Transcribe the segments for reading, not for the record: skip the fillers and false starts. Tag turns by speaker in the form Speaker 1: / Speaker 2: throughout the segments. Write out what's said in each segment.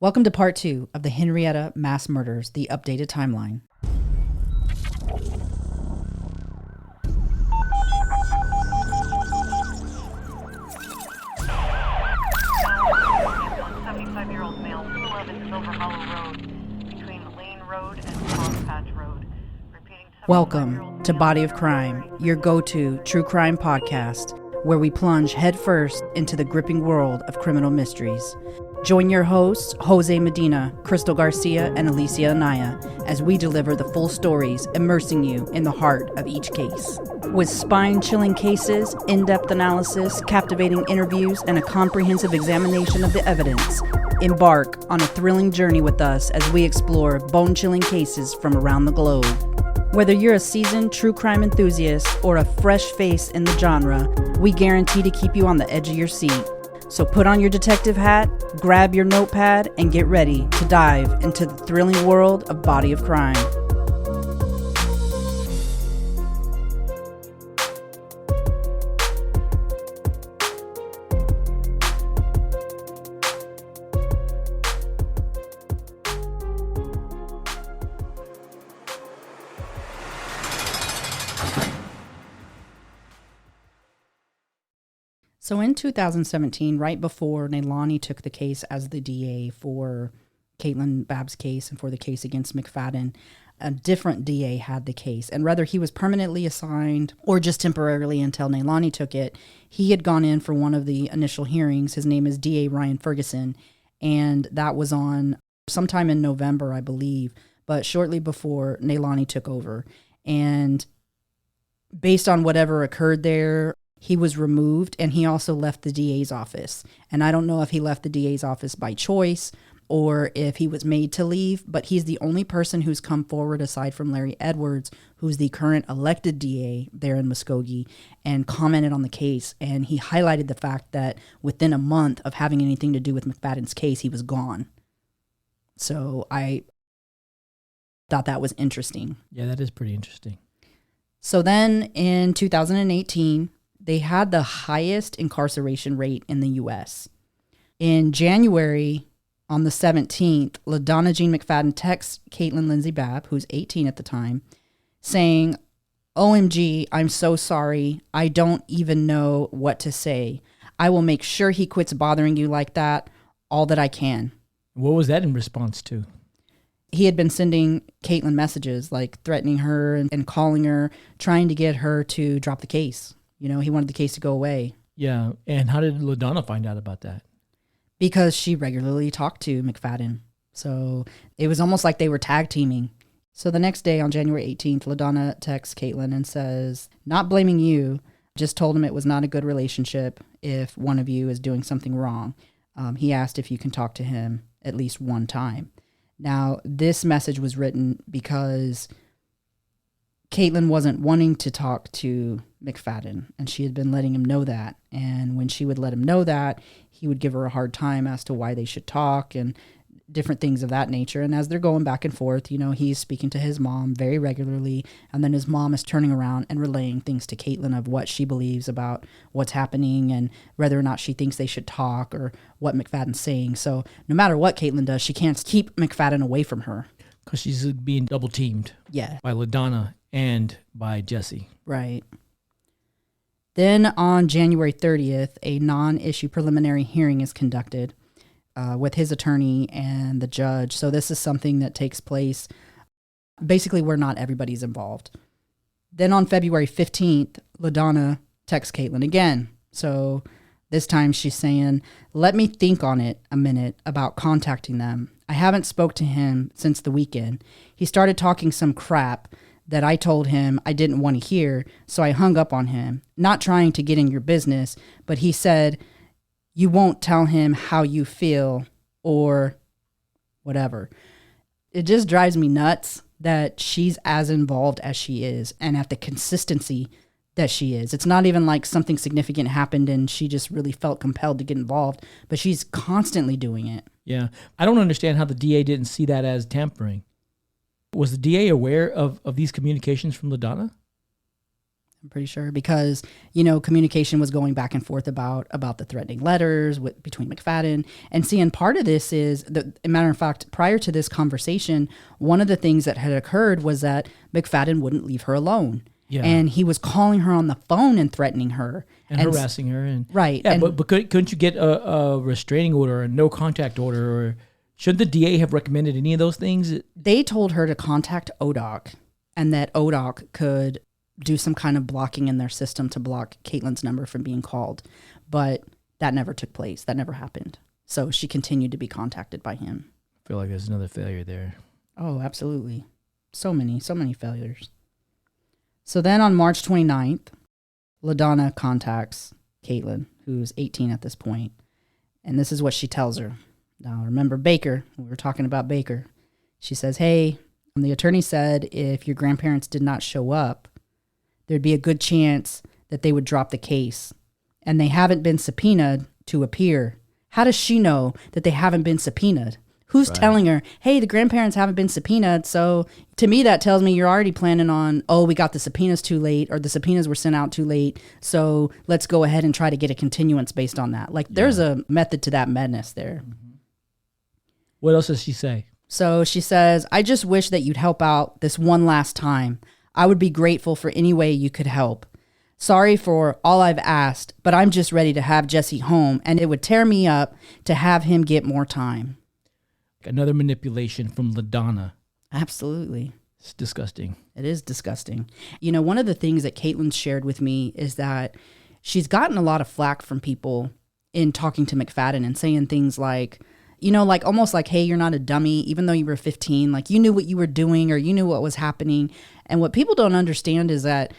Speaker 1: Welcome to part 2 of the Henrietta Mass Murders, the updated timeline. Welcome to Body of Crime, your go-to true crime podcast, where we plunge headfirst into the gripping world of criminal mysteries. Join your hosts, Jose Medina, Crystal Garcia, and Alicia Anaya, as we deliver the full stories, immersing you in the heart of each case. With spine-chilling cases, in-depth analysis, captivating interviews, and a comprehensive examination of the evidence, embark on a thrilling journey with us as we explore bone-chilling cases from around the globe. Whether you're a seasoned true crime enthusiast or a fresh face in the genre, we guarantee to keep you on the edge of your seat. So put on your detective hat, grab your notepad, and get ready to dive into the thrilling world of Body of Crime. So in 2017, right before Nailani took the case as the DA for Caitlin Babb's case and for the case against McFadden, a different DA had the case. And whether he was permanently assigned or just temporarily until Nailani took it, he had gone in for one of the initial hearings. His name is DA Ryan Ferguson, and that was on sometime in November, I believe, but shortly before Nailani took over. And based on whatever occurred there, he was removed, and he also left the DA's office. And I don't know if he left the DA's office by choice or if he was made to leave, but he's the only person who's come forward aside from Larry Edwards, who's the current elected DA there in Muskogee, and commented on the case. And he highlighted the fact that within a month of having anything to do with McFadden's case, he was gone. So I thought that was interesting.
Speaker 2: Yeah, that is pretty interesting.
Speaker 1: So then in 2018, they had the highest incarceration rate in the U.S. In January, on the 17th, LaDonna Jean McFadden texts Caitlin Lindsay Babb, who's 18 at the time, saying, "OMG, I'm so sorry. I don't even know what to say. I will make sure he quits bothering you like that, all that I can."
Speaker 2: What was that in response to?
Speaker 1: He had been sending Caitlin messages, like threatening her and calling her, trying to get her to drop the case. You know, he wanted the case to go away.
Speaker 2: Yeah, and how did LaDonna find out about that?
Speaker 1: Because she regularly talked to McFadden. So it was almost like they were tag teaming. So the next day on January 18th, LaDonna texts Caitlin and says, "Not blaming you, just told him it was not a good relationship if one of you is doing something wrong. He asked if you can talk to him at least one time." Now, this message was written because Caitlin wasn't wanting to talk to McFadden, and she had been letting him know that. And when she would let him know that, he would give her a hard time as to why they should talk and different things of that nature. And as they're going back and forth, you know, he's speaking to his mom very regularly, and then his mom is turning around and relaying things to Caitlin of what she believes about what's happening and whether or not she thinks they should talk or what McFadden's saying. So no matter what Caitlin does, she can't keep McFadden away from her.
Speaker 2: Because she's being double teamed.
Speaker 1: Yeah.
Speaker 2: By LaDonna and by Jesse.
Speaker 1: Right. Then on January 30th, a non-issue preliminary hearing is conducted with his attorney and the judge. So this is something that takes place basically where not everybody's involved. Then on February 15th, LaDonna texts Caitlin again. So this time she's saying, "Let me think on it a minute about contacting them. I haven't spoke to him since the weekend. He started talking some crap that I told him I didn't want to hear, so I hung up on him. Not trying to get in your business, but he said, you won't tell him how you feel or whatever." It just drives me nuts that she's as involved as she is and at the consistency that she is. It's not even like something significant happened and she just really felt compelled to get involved, but she's constantly doing it.
Speaker 2: Yeah. I don't understand how the DA didn't see that as tampering. Was the DA aware of these communications from LaDonna?
Speaker 1: I'm pretty sure, because, communication was going back and forth about the threatening letters between McFadden. And see, and part of this is, a matter of fact, prior to this conversation, one of the things that had occurred was that McFadden wouldn't leave her alone.
Speaker 2: Yeah.
Speaker 1: And he was calling her on the phone and threatening her.
Speaker 2: And harassing her. And
Speaker 1: right.
Speaker 2: Yeah,
Speaker 1: and,
Speaker 2: but couldn't you get a restraining order or a no contact order? Or shouldn't the DA have recommended any of those things?
Speaker 1: They told her to contact ODOC, and that ODOC could do some kind of blocking in their system to block Caitlin's number from being called. But that never took place. That never happened. So she continued to be contacted by him.
Speaker 2: I feel like there's another failure there.
Speaker 1: Oh, absolutely. So many failures. So then on March 29th, LaDonna contacts Caitlin, who's 18 at this point. And this is what she tells her. Now, remember Baker. We were talking about Baker. She says, hey, the attorney said if your grandparents did not show up, there'd be a good chance that they would drop the case. And they haven't been subpoenaed to appear. How does she know that they haven't been subpoenaed? Who's telling her, hey, the grandparents haven't been subpoenaed? So to me, that tells me you're already planning on, we got the subpoenas too late, or the subpoenas were sent out too late. So let's go ahead and try to get a continuance based on that. There's a method to that madness there.
Speaker 2: Mm-hmm. What else does she say?
Speaker 1: So she says, I just wish that you'd help out this one last time. I would be grateful for any way you could help. Sorry for all I've asked, but I'm just ready to have Jesse home, and it would tear me up to have him get more time.
Speaker 2: Another manipulation from LaDonna.
Speaker 1: Absolutely.
Speaker 2: It's disgusting.
Speaker 1: It is disgusting. One of the things that Caitlin shared with me is that she's gotten a lot of flack from people in talking to McFadden and saying things like, almost like, hey, you're not a dummy, even though you were 15, you knew what you were doing or you knew what was happening. And what people don't understand is that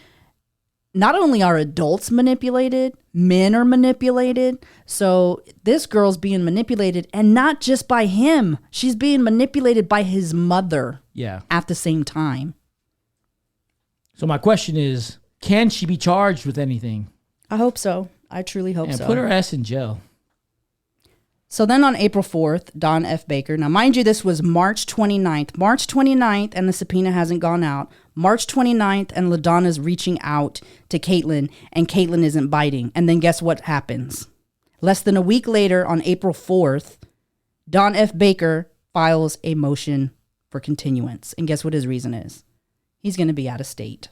Speaker 1: not only are adults manipulated, men are manipulated. So this girl's being manipulated, and not just by him. She's being manipulated by his mother.
Speaker 2: Yeah.
Speaker 1: At the same time.
Speaker 2: So my question is, can she be charged with anything?
Speaker 1: I hope so. I truly hope so.
Speaker 2: Put her ass in jail.
Speaker 1: So then on April 4th, Don F. Baker, now mind you, this was March 29th. March 29th, and the subpoena hasn't gone out. March 29th, and LaDonna's reaching out to Caitlin, and Caitlin isn't biting. And then guess what happens? Less than a week later, on April 4th, Don F. Baker files a motion for continuance. And guess what his reason is? He's going to be out of state.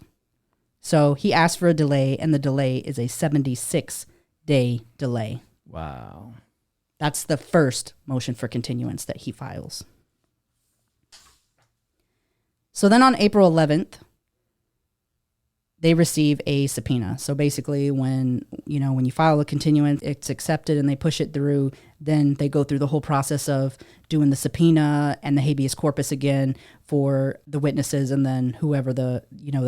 Speaker 1: So he asked for a delay, and the delay is a 76-day delay.
Speaker 2: Wow.
Speaker 1: That's the first motion for continuance that he files. So then on April 11th, they receive a subpoena. So basically when you file a continuance, it's accepted and they push it through, then they go through the whole process of doing the subpoena and the habeas corpus again for the witnesses, and then whoever the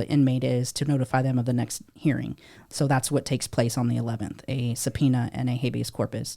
Speaker 1: inmate is to notify them of the next hearing. So that's what takes place on the 11th, a subpoena and a habeas corpus.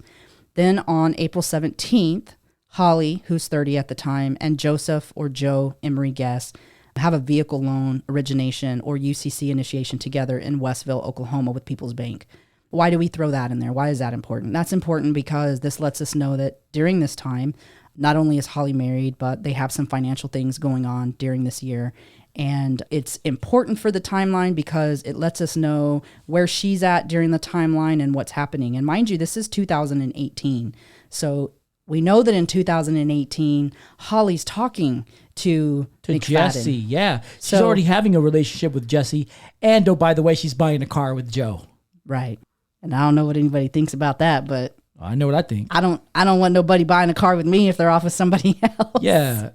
Speaker 1: Then on April 17th, Holly, who's 30 at the time, and Joseph or Joe Emery Guest have a vehicle loan origination or UCC initiation together in Westville, Oklahoma with People's Bank. Why do we throw that in there? Why is that important? That's important because this lets us know that during this time, not only is Holly married, but they have some financial things going on during this year. And it's important for the timeline because it lets us know where she's at during the timeline and what's happening. And mind you, this is 2018. So we know that in 2018, Holly's talking to McFadden.
Speaker 2: Jesse. Yeah. She's already having a relationship with Jesse. And oh, by the way, she's buying a car with Joe.
Speaker 1: Right. And I don't know what anybody thinks about that, but
Speaker 2: I know what I think.
Speaker 1: I don't want nobody buying a car with me if they're off with somebody else.
Speaker 2: Yeah.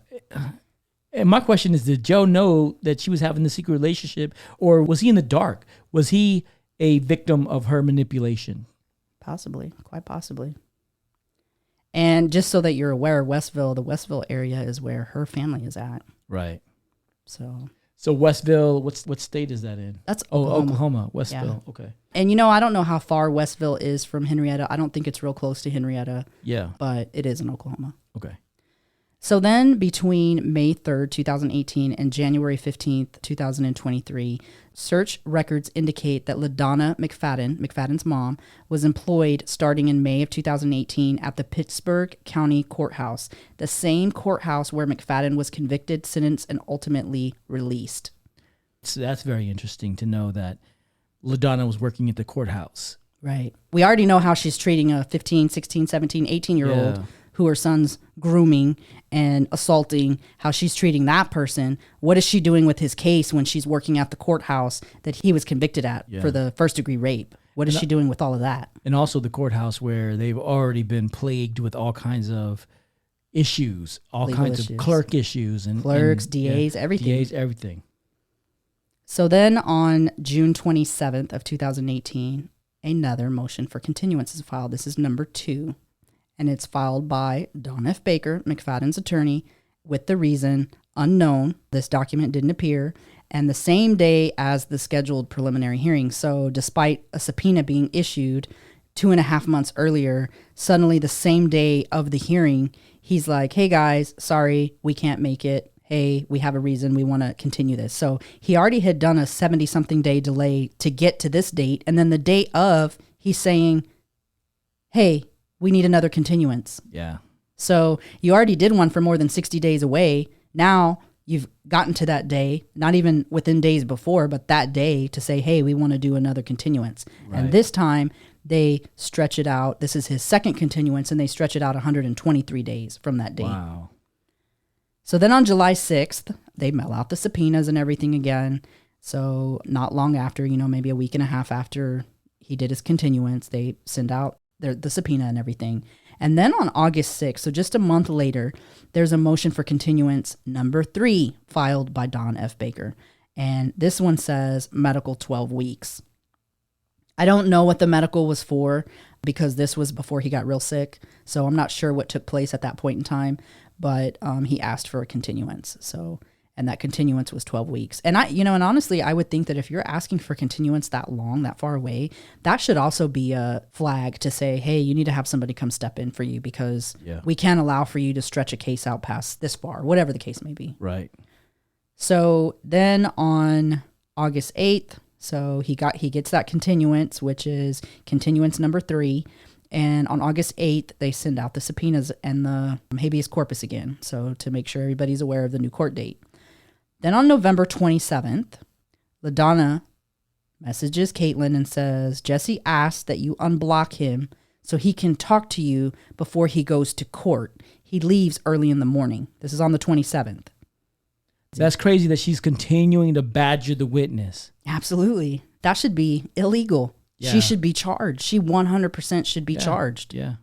Speaker 2: And my question is, did Joe know that she was having the secret relationship, or was he in the dark? Was he a victim of her manipulation?
Speaker 1: Possibly, quite possibly. And just so that you're aware, the Westville area is where her family is at.
Speaker 2: Right.
Speaker 1: So
Speaker 2: Westville, what state is that in?
Speaker 1: That's Oklahoma.
Speaker 2: Oklahoma. Westville.
Speaker 1: Yeah.
Speaker 2: Okay.
Speaker 1: And I don't know how far Westville is from Henrietta. I don't think it's real close to Henrietta.
Speaker 2: Yeah.
Speaker 1: But it is in Oklahoma.
Speaker 2: Okay.
Speaker 1: So then between May 3rd, 2018 and January 15th, 2023, search records indicate that LaDonna McFadden, McFadden's mom, was employed starting in May of 2018 at the Pittsburgh County Courthouse, the same courthouse where McFadden was convicted, sentenced, and ultimately released.
Speaker 2: So that's very interesting to know that LaDonna was working at the courthouse.
Speaker 1: Right. We already know how she's treating a 15, 16, 17, 18-year-old
Speaker 2: Yeah.
Speaker 1: who her son's grooming and assaulting, how she's treating that person. What is she doing with his case when she's working at the courthouse that he was convicted at for the first-degree rape? What is she doing with all of that?
Speaker 2: And also the courthouse where they've already been plagued with all kinds of issues, all
Speaker 1: Legal
Speaker 2: kinds
Speaker 1: issues.
Speaker 2: of clerk issues.
Speaker 1: Clerks,
Speaker 2: and,
Speaker 1: DAs, everything.
Speaker 2: DAs, everything.
Speaker 1: So then on June 27th of 2018, another motion for continuance is filed. This is number 2. And it's filed by Don F. Baker, McFadden's attorney, with the reason unknown. This document didn't appear. And the same day as the scheduled preliminary hearing. So despite a subpoena being issued 2.5 months earlier, suddenly the same day of the hearing, he's like, hey guys, sorry, we can't make it. Hey, we have a reason. We want to continue this. So he already had done a 70-something day delay to get to this date. And then the day of, he's saying, hey, we need another continuance.
Speaker 2: Yeah.
Speaker 1: So you already did one for more than 60 days away. Now you've gotten to that day, not even within days before, but that day to say, hey, we want to do another continuance.
Speaker 2: Right.
Speaker 1: And this time they stretch it out. This is his second continuance, and they stretch it out 123 days from that date.
Speaker 2: Wow.
Speaker 1: So then on July 6th, they mail out the subpoenas and everything again. So not long after, maybe a week and a half after he did his continuance, they send out the subpoena and everything. And then on August 6th, so just a month later, there's a motion for continuance number 3 filed by Don F. Baker. And this one says medical 12 weeks. I don't know what the medical was for because this was before he got real sick. So I'm not sure what took place at that point in time, but he asked for a continuance. So, and that continuance was 12 weeks. And and honestly, I would think that if you're asking for continuance that long, that far away, that should also be a flag to say, hey, you need to have somebody come step in for you because we can't allow for you to stretch a case out past this far, whatever the case may be.
Speaker 2: Right.
Speaker 1: So then on August 8th, so he gets that continuance, which is continuance number 3. And on August 8th, they send out the subpoenas and the habeas corpus again. So to make sure everybody's aware of the new court date. Then on November 27th, LaDonna messages Caitlin and says, Jesse asked that you unblock him so he can talk to you before he goes to court. He leaves early in the morning. This is on the 27th.
Speaker 2: That's crazy that she's continuing to badger the witness.
Speaker 1: Absolutely. That should be illegal.
Speaker 2: Yeah.
Speaker 1: She should be charged. She 100% should be charged.
Speaker 2: Yeah.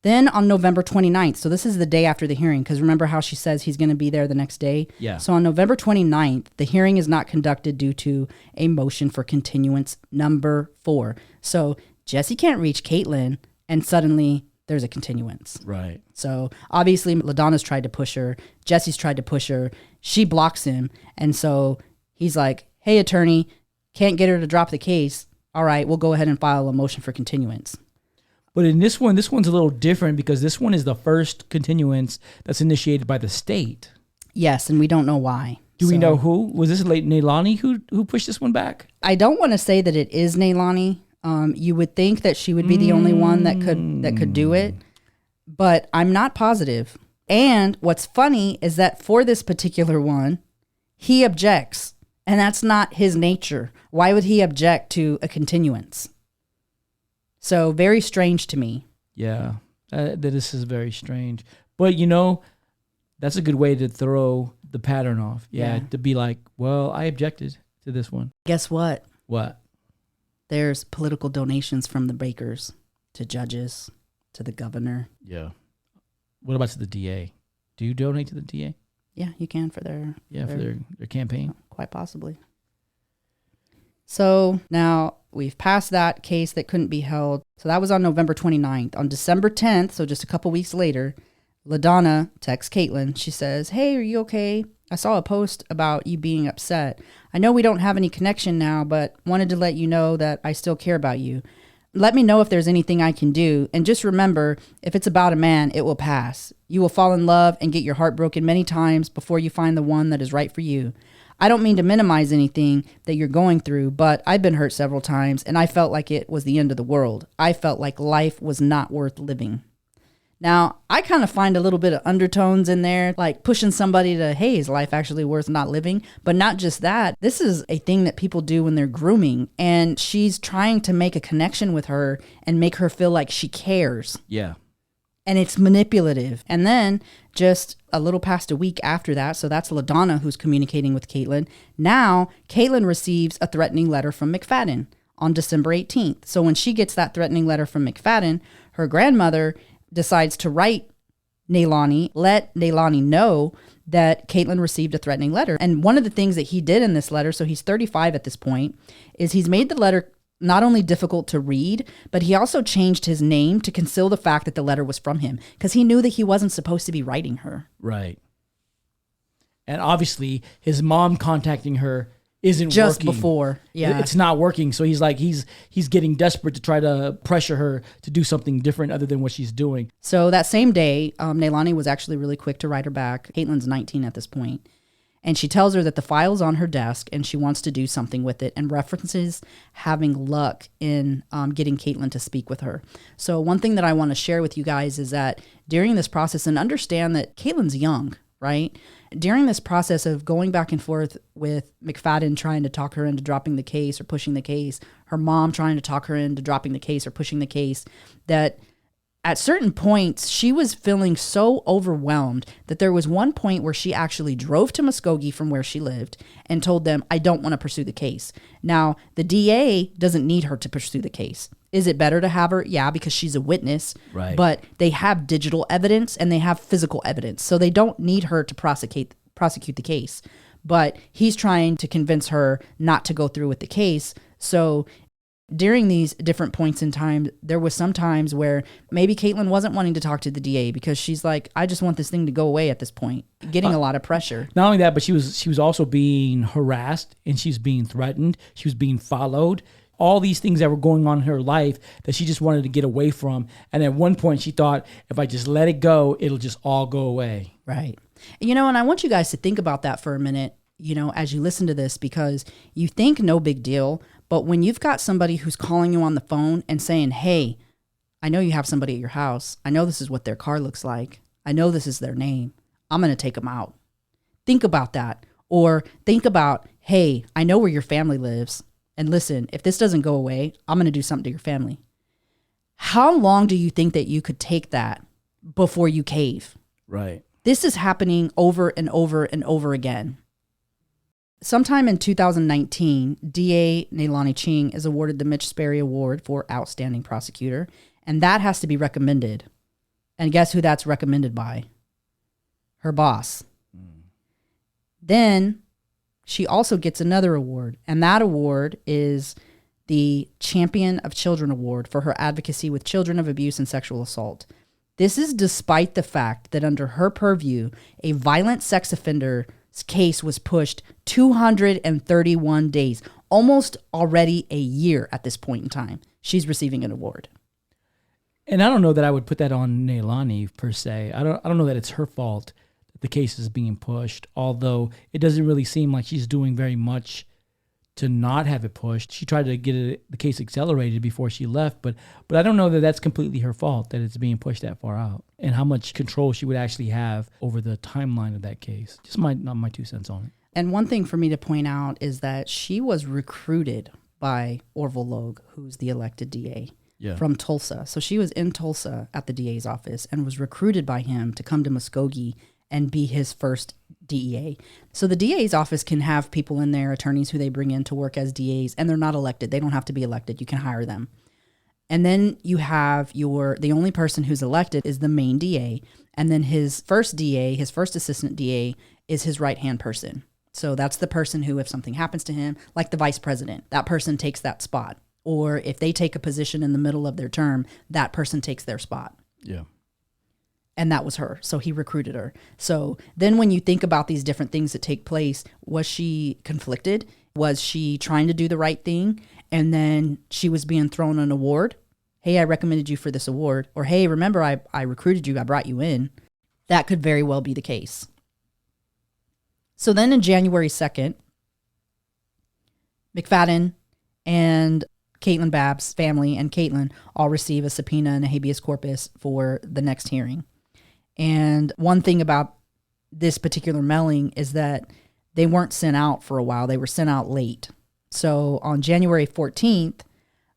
Speaker 1: Then on November 29th, so this is the day after the hearing, because remember how she says he's going to be there the next day?
Speaker 2: Yeah.
Speaker 1: So on November 29th, the hearing is not conducted due to a motion for continuance number 4. So Jesse can't reach Caitlin, and suddenly there's a continuance.
Speaker 2: Right.
Speaker 1: So obviously LaDonna's tried to push her. Jesse's tried to push her. She blocks him. And so he's like, hey, attorney, can't get her to drop the case. All right, we'll go ahead and file a motion for continuance.
Speaker 2: But in this one's a little different because this one is the first continuance that's initiated by the state.
Speaker 1: Yes, and we don't know why.
Speaker 2: Do we know who? Was this Nailani who pushed this one back?
Speaker 1: I don't want to say that it is Nailani. You would think that she would be the only one that could do it, but I'm not positive. And what's funny is that for this particular one, he objects, and that's not his nature. Why would he object to a continuance? So very strange to me.
Speaker 2: Yeah, this is very strange. But, that's a good way to throw the pattern off. Yeah, to be like, well, I objected to this one.
Speaker 1: Guess what?
Speaker 2: What?
Speaker 1: There's political donations from the Bakers to judges, to the governor.
Speaker 2: Yeah. What about to the DA? Do you donate to the DA?
Speaker 1: Yeah, you can for their...
Speaker 2: Yeah, for their campaign.
Speaker 1: Quite possibly. So now we've passed that case that couldn't be held. So that was on November 29th. On December 10th, so just a couple weeks later, LaDonna texts Caitlin. She says, hey, are you okay? I saw a post about you being upset. I know we don't have any connection now, but wanted to let you know that I still care about you. Let me know if there's anything I can do. And just remember, if it's about a man, it will pass. You will fall in love and get your heart broken many times before you find the one that is right for you. I don't mean to minimize anything that you're going through, but I've been hurt several times and I felt like it was the end of the world. I felt like life was not worth living. Now, I kind of find a little bit of undertones in there, like pushing somebody to, hey, is life actually worth not living? But not just that. This is a thing that people do when they're grooming. And she's trying to make a connection with her and make her feel like she cares.
Speaker 2: Yeah.
Speaker 1: And it's manipulative. And then just a little past a week after that, so that's LaDonna who's communicating with Caitlin. Now, Caitlin receives a threatening letter from McFadden on December 18th. So when she gets that threatening letter from McFadden, her grandmother decides to write Nailani, let Nailani know that Caitlin received a threatening letter. And one of the things that he did in this letter, so he's 35 at this point, is he's made the letter not only difficult to read, but he also changed his name to conceal the fact that the letter was from him, because he knew that he wasn't supposed to be writing her.
Speaker 2: Right. And obviously his mom contacting her isn't
Speaker 1: just
Speaker 2: working.
Speaker 1: Before. Yeah.
Speaker 2: It's not working. So he's like, he's getting desperate to try to pressure her to do something different other than what she's doing.
Speaker 1: So that same day, Nailani was actually really quick to write her back. Caitlin's 19 at this point. And she tells her that the file's on her desk and she wants to do something with it, and references having luck in getting Caitlin to speak with her. So one thing that I want to share with you guys is that during this process, and understand that Caitlin's young, right? During this process of going back and forth with McFadden trying to talk her into dropping the case or pushing the case, her mom trying to talk her into dropping the case or pushing the case, that at certain points, she was feeling so overwhelmed that there was one point where she actually drove to Muskogee from where she lived and told them, I don't want to pursue the case. Now, the DA doesn't need her to pursue the case. Is it better to have her? Yeah, because she's a witness.
Speaker 2: Right.
Speaker 1: But they have digital evidence and they have physical evidence. So they don't need her to prosecute the case. But he's trying to convince her not to go through with the case. So during these different points in time, there was some times where maybe Caitlin wasn't wanting to talk to the DA because she's like, I just want this thing to go away at this point, getting a lot of pressure.
Speaker 2: Not only that, but she was also being harassed and she's being threatened. She was being followed. All these things that were going on in her life that she just wanted to get away from. And at one point she thought, if I just let it go, it'll just all go away.
Speaker 1: Right. And I want you guys to think about that for a minute, as you listen to this, because you think no big deal. But when you've got somebody who's calling you on the phone and saying, hey, I know you have somebody at your house. I know this is what their car looks like. I know this is their name. I'm going to take them out. Think about that. Or think about, hey, I know where your family lives. And listen, if this doesn't go away, I'm going to do something to your family. How long do you think that you could take that before you cave?
Speaker 2: Right.
Speaker 1: This is happening over and over and over again. Sometime in 2019, DA Nailani Ching is awarded the Mitch Sperry Award for Outstanding Prosecutor, and that has to be recommended. And guess who that's recommended by? Her boss. Then she also gets another award, and that award is the Champion of Children Award for her advocacy with children of abuse and sexual assault. This is despite the fact that under her purview, a violent sex offender's case was pushed 231 days, almost already a year at this point in time. She's receiving an award.
Speaker 2: And I don't know that I would put that on Nailani per se. I don't know that it's her fault that the case is being pushed, although it doesn't really seem like she's doing very much to not have it pushed. She tried to get the case accelerated before she left, but I don't know that that's completely her fault that it's being pushed that far out, and how much control she would actually have over the timeline of that case. Just my 2 cents on it.
Speaker 1: And one thing for me to point out is that she was recruited by Orville Logue, who's the elected DA.
Speaker 2: Yeah.
Speaker 1: From Tulsa. So she was in Tulsa at the DA's office and was recruited by him to come to Muskogee and be his first DEA. So the DA's office can have people in there, attorneys who they bring in to work as DAs, and they're not elected. They don't have to be elected. You can hire them. And then you have the only person who's elected is the main DA. And then his first DA, his first assistant DA, is his right-hand person. So that's the person who, if something happens to him, like the vice president, that person takes that spot. Or if they take a position in the middle of their term, that person takes their spot.
Speaker 2: Yeah.
Speaker 1: And that was her. So he recruited her. So then when you think about these different things that take place, was she conflicted? Was she trying to do the right thing? And then she was being thrown an award. Hey, I recommended you for this award. Or, hey, remember, I recruited you. I brought you in. That could very well be the case. So then in January 2nd, McFadden and Caitlin Babb's family and Caitlin all receive a subpoena and a habeas corpus for the next hearing. And one thing about this particular mailing is that they weren't sent out for a while. They were sent out late. So on January 14th,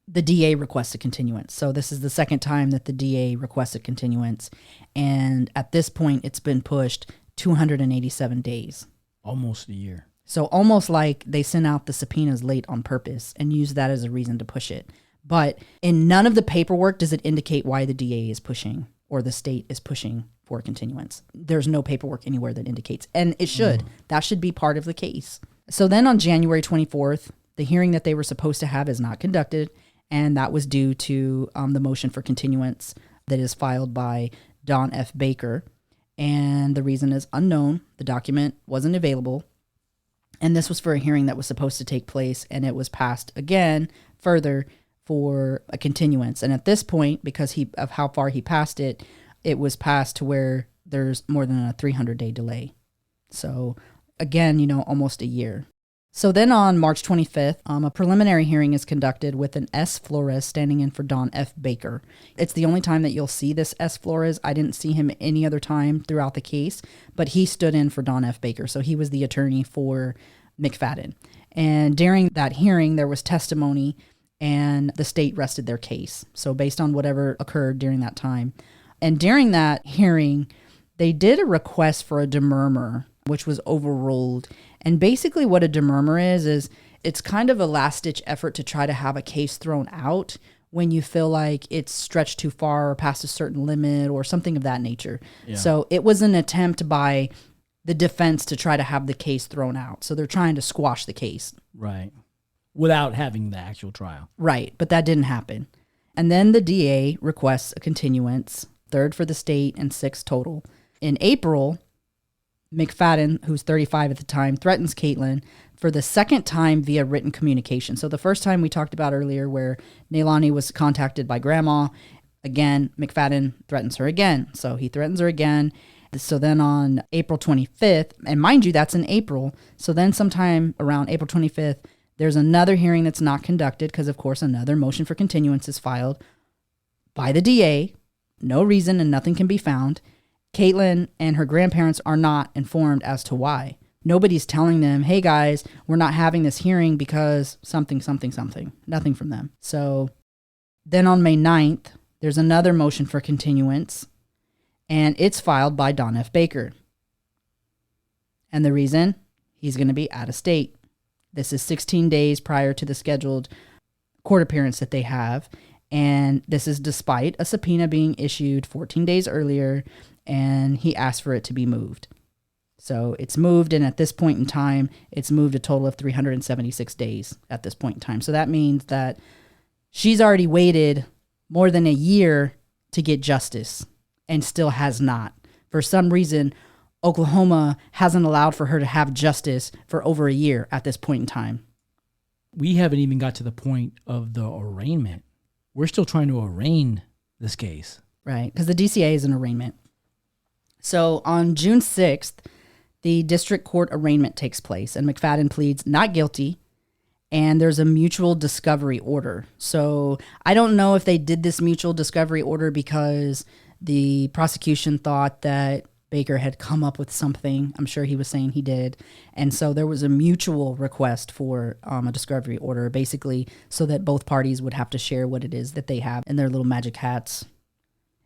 Speaker 1: the DA requests a continuance. So this is the second time that the DA requests a continuance. And at this point, it's been pushed 287 days.
Speaker 2: Almost a year.
Speaker 1: So almost like they sent out the subpoenas late on purpose and use that as a reason to push it. But in none of the paperwork does it indicate why the DA is pushing or the state is pushing for a continuance. There's no paperwork anywhere that indicates, and it should. That should be part of the case. So then on January 24th, the hearing that they were supposed to have is not conducted, and that was due to the motion for continuance that is filed by Don F. Baker. And the reason is unknown. The document wasn't available. And this was for a hearing that was supposed to take place, and it was passed again further for a continuance. And at this point, because of how far he passed it, it was passed to where there's more than a 300-day delay. So again, almost a year. So then on March 25th, a preliminary hearing is conducted with an S. Flores standing in for Don F. Baker. It's the only time that you'll see this S. Flores. I didn't see him any other time throughout the case, but he stood in for Don F. Baker. So he was the attorney for McFadden. And during that hearing, there was testimony and the state rested their case. So based on whatever occurred during that time. And during that hearing, they did a request for a demurrer, which was overruled. And basically what a demurrer is it's kind of a last-ditch effort to try to have a case thrown out when you feel like it's stretched too far or past a certain limit or something of that nature. Yeah. So it was an attempt by the defense to try to have the case thrown out. So they're trying to squash the case.
Speaker 2: Right. Without having the actual trial.
Speaker 1: Right, but that didn't happen. And then the DA requests a continuance, 3rd for the state and 6 total. In April, McFadden, who's 35 at the time, threatens Caitlin for the second time via written communication. So the first time we talked about earlier where Neilani was contacted by grandma, again, McFadden threatens her again. So he threatens her again. So then on April 25th, and mind you, that's in April. So then sometime around April 25th, there's another hearing that's not conducted because, of course, another motion for continuance is filed by the DA. No reason and nothing can be found. Caitlin and her grandparents are not informed as to why. Nobody's telling them, hey guys, we're not having this hearing because something. Nothing from them. So then on May 9th, there's another motion for continuance, and it's filed by Don F. Baker. And the reason? He's going to be out of state. This is 16 days prior to the scheduled court appearance that they have. And this is despite a subpoena being issued 14 days earlier, and he asked for it to be moved. So it's moved, and at this point in time, it's moved a total of 376 days at this point in time. So that means that she's already waited more than a year to get justice and still has not. For some reason, Oklahoma hasn't allowed for her to have justice for over a year at this point in time.
Speaker 2: We haven't even got to the point of the arraignment. We're still trying to arraign this case.
Speaker 1: Right, because the DCA is an arraignment. So on June 6th, the district court arraignment takes place, and McFadden pleads not guilty, and there's a mutual discovery order. So I don't know if they did this mutual discovery order because the prosecution thought that Baker had come up with something. I'm sure he was saying he did. And so there was a mutual request for a discovery order, basically so that both parties would have to share what it is that they have in their little magic hats.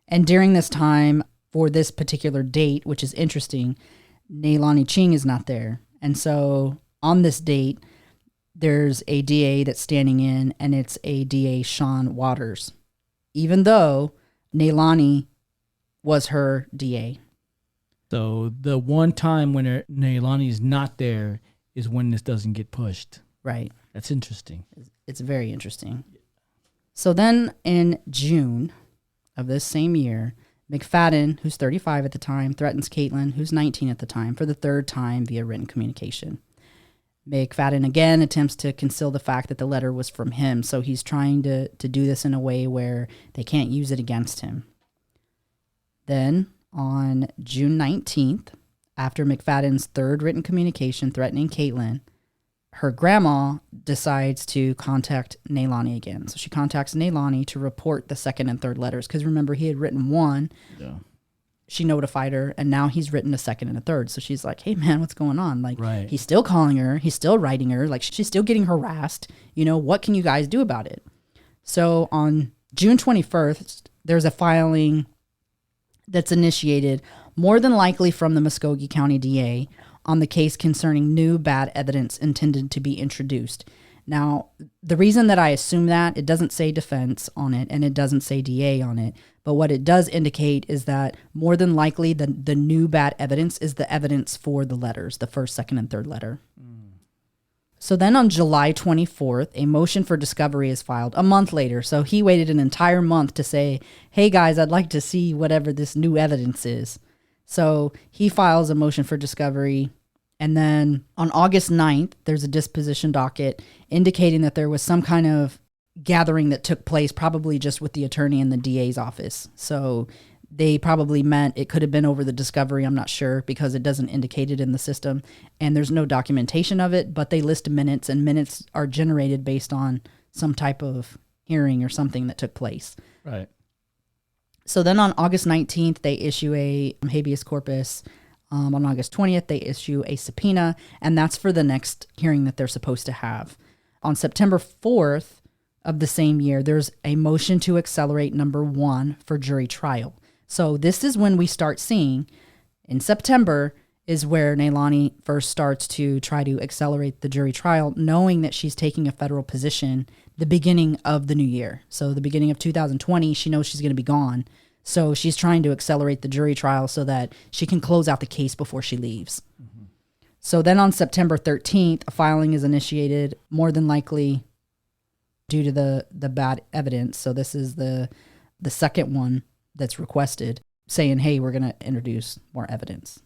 Speaker 1: And during this time, for this particular date, which is interesting, Neilani Ching is not there. And so on this date, there's a DA that's standing in, and it's a DA Sean Waters, even though Neilani was her DA.
Speaker 2: So the one time when Neilani's not there is when this doesn't get pushed.
Speaker 1: Right.
Speaker 2: That's interesting.
Speaker 1: It's very interesting. So then in June of this same year, McFadden, who's 35 at the time, threatens Caitlin, who's 19 at the time, for the 3rd time via written communication. McFadden again attempts to conceal the fact that the letter was from him, so he's trying to do this in a way where they can't use it against him. Then, on June 19th, after McFadden's 3rd written communication threatening Caitlin, her grandma decides to contact Neilani again. So she contacts Neilani to report the second and third letters. Because remember, he had written one.
Speaker 2: Yeah.
Speaker 1: She notified her, and now he's written a second and a third. So she's like, hey, man, what's going on? Like,
Speaker 2: Right.
Speaker 1: He's still calling her. He's still writing her. Like, she's still getting harassed. What can you guys do about it? So on June 21st, there's a filing that's initiated, more than likely from the Muskogee County DA, on the case concerning new bad evidence intended to be introduced. Now, the reason that I assume that, it doesn't say defense on it and it doesn't say DA on it, but what it does indicate is that more than likely the new bad evidence is the evidence for the letters, the first, second, and third letter. So then on July 24th, a motion for discovery is filed a month later. So he waited an entire month to say, hey guys, I'd like to see whatever this new evidence is. So he files a motion for discovery. And then on August 9th, there's a disposition docket indicating that there was some kind of gathering that took place, probably just with the attorney in the DA's office. So they probably meant it could have been over the discovery. I'm not sure because it doesn't indicate it in the system and there's no documentation of it, but they list minutes, and minutes are generated based on some type of hearing or something that took place.
Speaker 2: Right.
Speaker 1: So then on August 19th, they issue a habeas corpus. On August 20th, they issue a subpoena, and that's for the next hearing that they're supposed to have. On September 4th of the same year, there's a motion to accelerate number 1 for jury trial. So this is when we start seeing, in September, is where Neilani first starts to try to accelerate the jury trial, knowing that she's taking a federal position the beginning of the new year. So the beginning of 2020, she knows she's going to be gone. So she's trying to accelerate the jury trial so that she can close out the case before she leaves. Mm-hmm. So then on September 13th, a filing is initiated, more than likely due to the bad evidence. So this is the second one that's requested, saying, hey, we're going to introduce more evidence.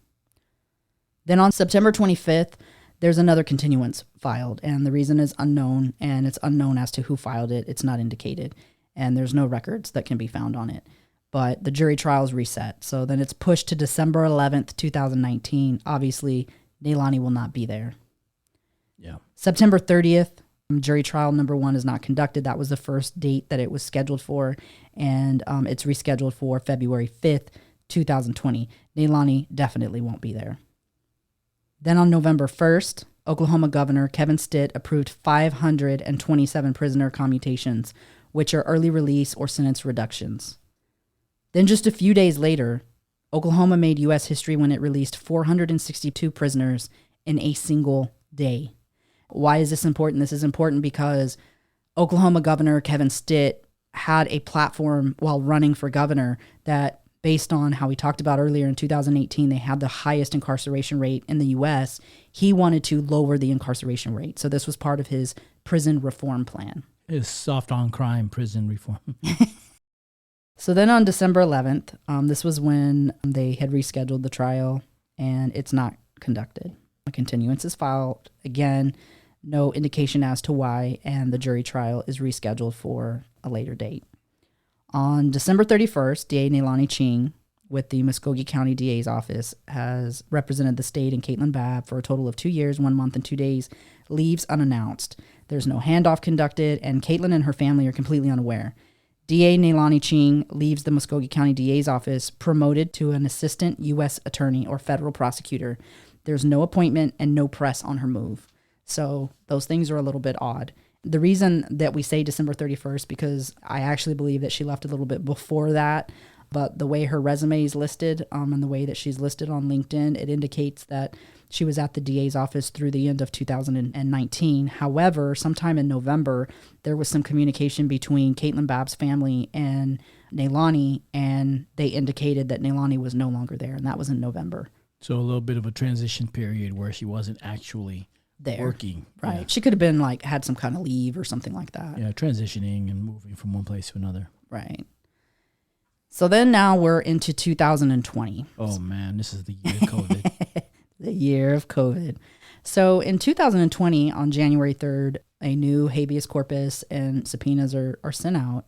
Speaker 1: Then on September 25th, there's another continuance filed, and the reason is unknown, and it's unknown as to who filed it. It's not indicated, and there's no records that can be found on it. But the jury trial is reset. So then it's pushed to December 11th, 2019. Obviously, Neilani will not be there.
Speaker 2: Yeah.
Speaker 1: September 30th, jury trial number 1 is not conducted. That was the first date that it was scheduled for, and it's rescheduled for February 5th, 2020. Neilani definitely won't be there. Then on November 1st, Oklahoma Governor Kevin Stitt approved 527 prisoner commutations, which are early release or sentence reductions. Then just a few days later, Oklahoma made U.S. history when it released 462 prisoners in a single day. Why is this important? This is important because Oklahoma Governor Kevin Stitt had a platform while running for governor that, based on how we talked about earlier in 2018, they had the highest incarceration rate in the U.S. He wanted to lower the incarceration rate. So this was part of his prison reform plan.
Speaker 2: His soft on crime prison reform.
Speaker 1: So then on December 11th, this was when they had rescheduled the trial, and it's not conducted. A continuance is filed. Again, no indication as to why, and the jury trial is rescheduled for a later date. On December 31st, DA Neilani Ching, with the Muskogee County DA's office, has represented the state and Caitlin Babb for a total of 2 years, 1 month, and 2 days, leaves unannounced. There's no handoff conducted, and Caitlin and her family are completely unaware. DA Neilani Ching leaves the Muskogee County DA's office, promoted to an assistant U.S. attorney or federal prosecutor. There's no appointment and no press on her move. So those things are a little bit odd. The reason that we say December 31st, because I actually believe that she left a little bit before that, but the way her resume is listed and the way that she's listed on LinkedIn, it indicates that she was at the DA's office through the end of 2019. However, sometime in November, there was some communication between Caitlin Babb's family and Neilani, and they indicated that Neilani was no longer there, and that was in November.
Speaker 2: So a little bit of a transition period where she wasn't actually
Speaker 1: there
Speaker 2: working.
Speaker 1: Right.
Speaker 2: Yeah.
Speaker 1: She could have been had some kind of leave or something like that.
Speaker 2: Yeah, transitioning and moving from one place to another.
Speaker 1: Right. So then now we're into 2020.
Speaker 2: Oh man, this is the year of COVID.
Speaker 1: The year of COVID. So in 2020, on January 3rd, a new habeas corpus and subpoenas are sent out.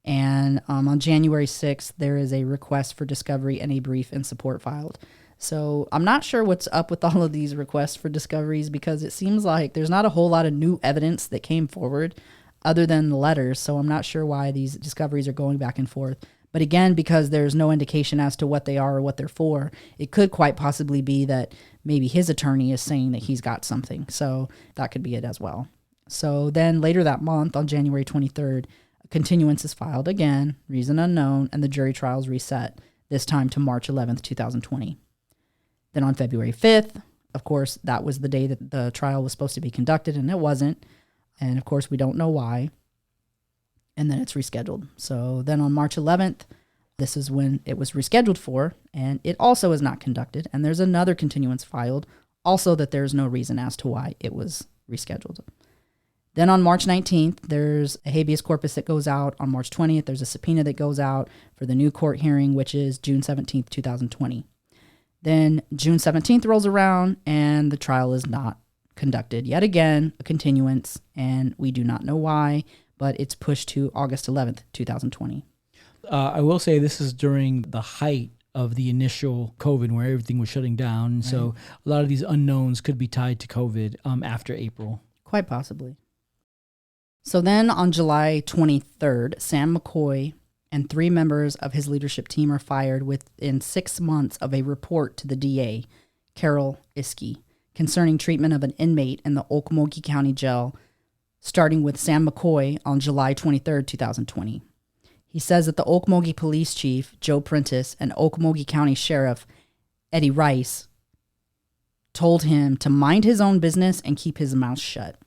Speaker 1: And on January 6th, there is a request for discovery and a brief in support filed. So I'm not sure what's up with all of these requests for discoveries, because it seems like there's not a whole lot of new evidence that came forward other than the letters. So I'm not sure why these discoveries are going back and forth. But again, because there's no indication as to what they are or what they're for, it could quite possibly be that maybe his attorney is saying that he's got something. So that could be it as well. So then later that month, on January 23rd, a continuance is filed again, reason unknown, and the jury trial is reset, this time to March 11th, 2020. Then on February 5th, of course, that was the day that the trial was supposed to be conducted, and it wasn't. And of course, we don't know why. And then it's rescheduled. So then on March 11th, this is when it was rescheduled for, and it also is not conducted. And there's another continuance filed, also that there's no reason as to why it was rescheduled. Then on March 19th, there's a habeas corpus that goes out. On March 20th, there's a subpoena that goes out for the new court hearing, which is June 17th, 2020. Then June 17th rolls around, and the trial is not conducted. Yet again, a continuance, and we do not know why, but it's pushed to August 11th, 2020.
Speaker 2: I will say this is during the height of the initial COVID, where everything was shutting down. Right. So a lot of these unknowns could be tied to COVID after April.
Speaker 1: Quite possibly. So then on July 23rd, Sam McCoy and 3 members of his leadership team are fired within 6 months of a report to the DA, Carol Iskey, concerning treatment of an inmate in the Okmulgee County Jail, starting with Sam McCoy on July 23rd, 2020. He says that the Okmulgee Police Chief, Joe Prentice, and Okmulgee County Sheriff, Eddie Rice, told him to mind his own business and keep his mouth shut.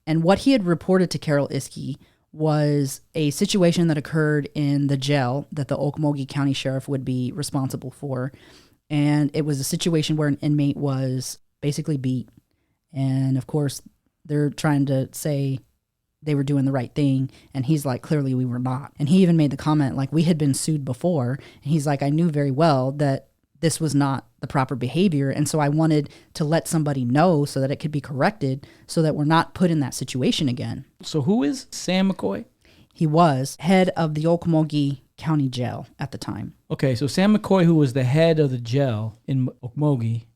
Speaker 1: And what he had reported to Carol Iskey was a situation that occurred in the jail that the Okmulgee County Sheriff would be responsible for. And it was a situation where an inmate was basically beat. And of course, they're trying to say they were doing the right thing. And he's like, clearly we were not. And he even made the comment, like, we had been sued before. And he's like, I knew very well that this was not the proper behavior. And so I wanted to let somebody know so that it could be corrected, so that we're not put in that situation again.
Speaker 2: So who is Sam McCoy?
Speaker 1: He was head of the Okmulgee County Jail at the time.
Speaker 2: Okay, so Sam McCoy, who was the head of the jail in Okmulgee,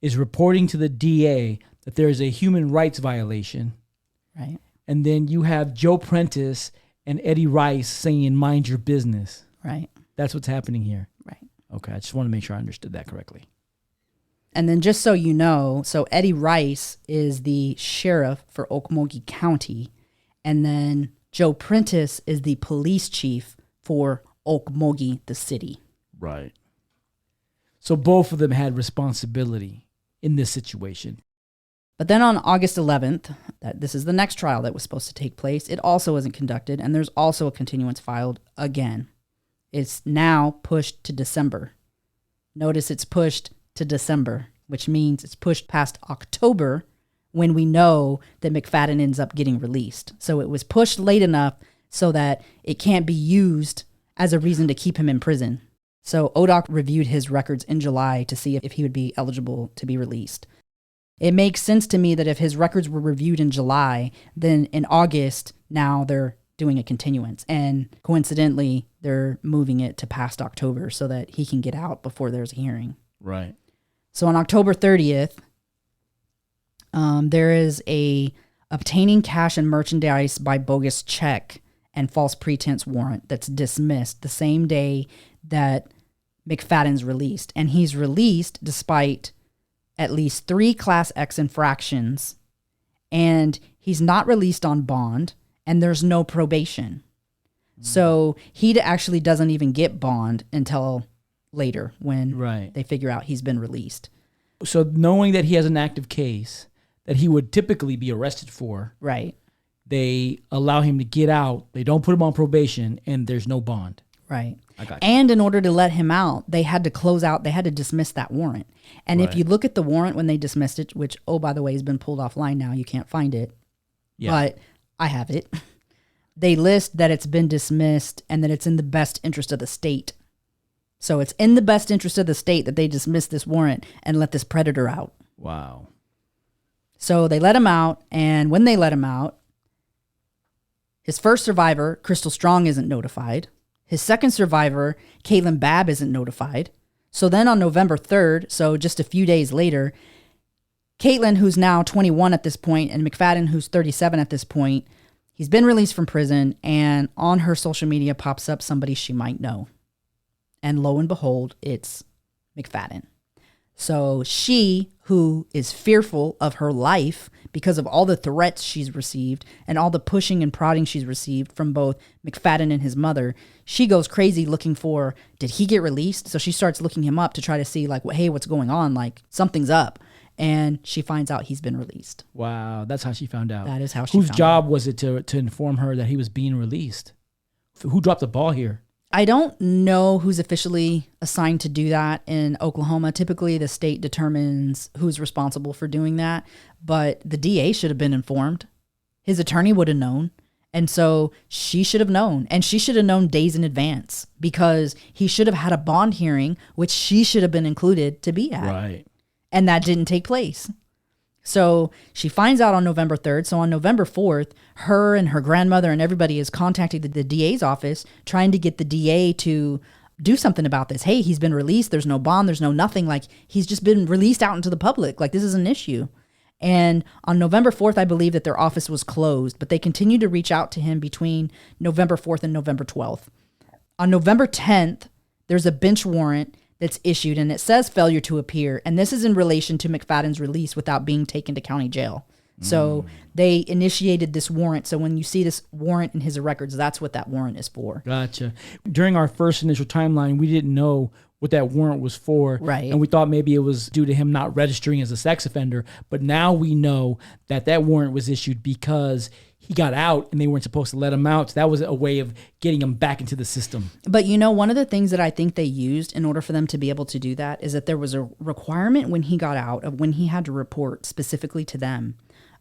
Speaker 2: is reporting to the DA that there is a human rights violation.
Speaker 1: Right.
Speaker 2: And then you have Joe Prentice and Eddie Rice saying, mind your business.
Speaker 1: Right.
Speaker 2: That's what's happening here.
Speaker 1: Right.
Speaker 2: Okay, I just want to make sure I understood that correctly.
Speaker 1: And then just so you know, so Eddie Rice is the sheriff for Okmulgee County, and then Joe Prentice is the police chief for Okmulgee, the city.
Speaker 2: Right. So both of them had responsibility in this situation.
Speaker 1: But then on August 11th, this is the next trial that was supposed to take place, it also isn't conducted, and there's also a continuance filed again. It's now pushed to December. Notice it's pushed to December, which means it's pushed past October, when we know that McFadden ends up getting released. So it was pushed late enough so that it can't be used as a reason to keep him in prison. So ODOC reviewed his records in July to see if he would be eligible to be released. It makes sense to me that if his records were reviewed in July, then in August, now they're doing a continuance. And coincidentally, they're moving it to past October so that he can get out before there's a hearing.
Speaker 2: Right.
Speaker 1: So on October 30th, there is a obtaining cash and merchandise by bogus check and false pretense warrant that's dismissed the same day that McFadden's released. And he's released despite at least 3 Class X infractions, and he's not released on bond, and there's no probation. So he actually doesn't even get bond until later when they figure out he's been released.
Speaker 2: So knowing that he has an active case that he would typically be arrested for,
Speaker 1: right?
Speaker 2: They allow him to get out. They don't put him on probation, and there's no bond.
Speaker 1: Right.
Speaker 2: I got you.
Speaker 1: And in order to let him out, they had to close out, they had to dismiss that warrant. And if you look at the warrant when they dismissed it, which, oh, by the way, has been pulled offline now, you can't find it. Yeah. But I have it. They list that it's been dismissed and that it's in the best interest of the state. So it's in the best interest of the state that they dismiss this warrant and let this predator out.
Speaker 2: Wow.
Speaker 1: So they let him out, and when they let him out, his first survivor, Crystal Strong, isn't notified. His second survivor, Caitlin Babb, isn't notified. So then on November 3rd, so just a few days later, Caitlin, who's now 21 at this point, and McFadden, who's 37 at this point, he's been released from prison, and on her social media pops up somebody she might know. And lo and behold, it's McFadden. So she, who is fearful of her life because of all the threats she's received and all the pushing and prodding she's received from both McFadden and his mother, she goes crazy looking for, did he get released? So she starts looking him up to try to see, like, hey, what's going on? Like, something's up. And she finds out he's been released.
Speaker 2: Wow, that's how she found out.
Speaker 1: That is how she
Speaker 2: Whose
Speaker 1: found
Speaker 2: job
Speaker 1: out.
Speaker 2: was it to inform her that he was being released? Who dropped the ball here?
Speaker 1: I don't know who's officially assigned to do that in Oklahoma. Typically, the state determines who's responsible for doing that, but the DA should have been informed. His attorney would have known. And so she should have known, and she should have known days in advance because he should have had a bond hearing, which she should have been included to be at.
Speaker 2: Right.
Speaker 1: And that didn't take place. So she finds out on November 3rd. So on November 4th, her and her grandmother and everybody is contacting the DA's office trying to get the DA to do something about this. Hey, he's been released. There's no bond. There's no nothing. Like, he's just been released out into the public. Like, this is an issue. And on November 4th, I believe that their office was closed, but they continued to reach out to him between November 4th and November 12th. On November 10th, there's a bench warrant that's issued, and it says failure to appear. And this is in relation to McFadden's release without being taken to county jail. So they initiated this warrant. So when you see this warrant in his records, that's what that warrant is for.
Speaker 2: Gotcha. During our first initial timeline, we didn't know what that warrant was for.
Speaker 1: Right.
Speaker 2: And we thought maybe it was due to him not registering as a sex offender. But now we know that that warrant was issued because he got out and they weren't supposed to let him out. So that was a way of getting him back into the system.
Speaker 1: But you know, one of the things that I think they used in order for them to be able to do that is that there was a requirement when he got out of when he had to report specifically to them.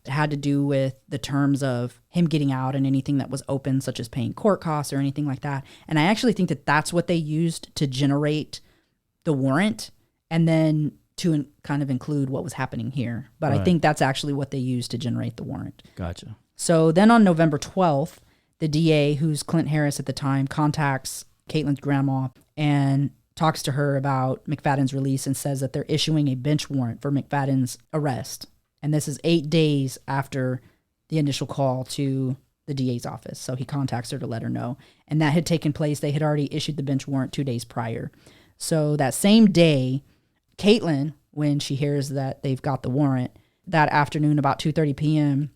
Speaker 1: It had to do with the terms of him getting out and anything that was open, such as paying court costs or anything like that. And I actually think that that's what they used to generate the warrant and then to kind of include what was happening here. But
Speaker 2: Right.
Speaker 1: I think that's actually what they used to generate the warrant.
Speaker 2: Gotcha.
Speaker 1: So then on November 12th, the DA, who's Clint Harris at the time, contacts Caitlin's grandma and talks to her about McFadden's release and says that they're issuing a bench warrant for McFadden's arrest. And this is 8 days after the initial call to the DA's office. So he contacts her to let her know. And that had taken place. They had already issued the bench warrant 2 days prior. So that same day, Caitlin, when she hears that they've got the warrant, that afternoon about 2:30 p.m.,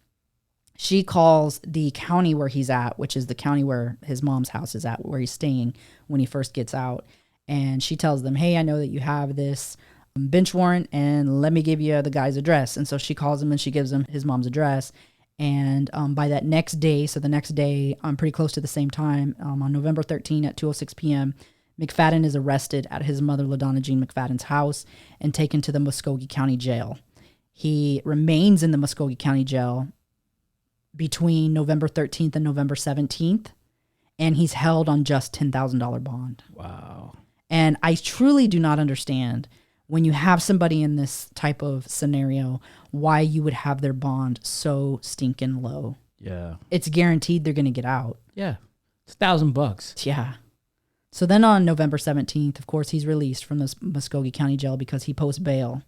Speaker 1: she calls the county where he's at, which is the county where his mom's house is at, where he's staying when he first gets out. And she tells them, hey, I know that you have this bench warrant and let me give you the guy's address. And so she calls him and she gives him his mom's address. And by that next day, so the next day, pretty close to the same time, on November 13 at 2:06 p.m., McFadden is arrested at his mother, LaDonna Jean McFadden's house and taken to the Muskogee County Jail. He remains in the Muskogee County Jail between November 13th and November 17th, and he's held on just $10,000 bond.
Speaker 2: Wow.
Speaker 1: And I truly do not understand when you have somebody in this type of scenario, why you would have their bond so stinking low.
Speaker 2: Yeah.
Speaker 1: It's guaranteed they're going to get out.
Speaker 2: Yeah. It's $1,000.
Speaker 1: Yeah. So then on November 17th, of course, he's released from the Muskogee County Jail because he posts bail.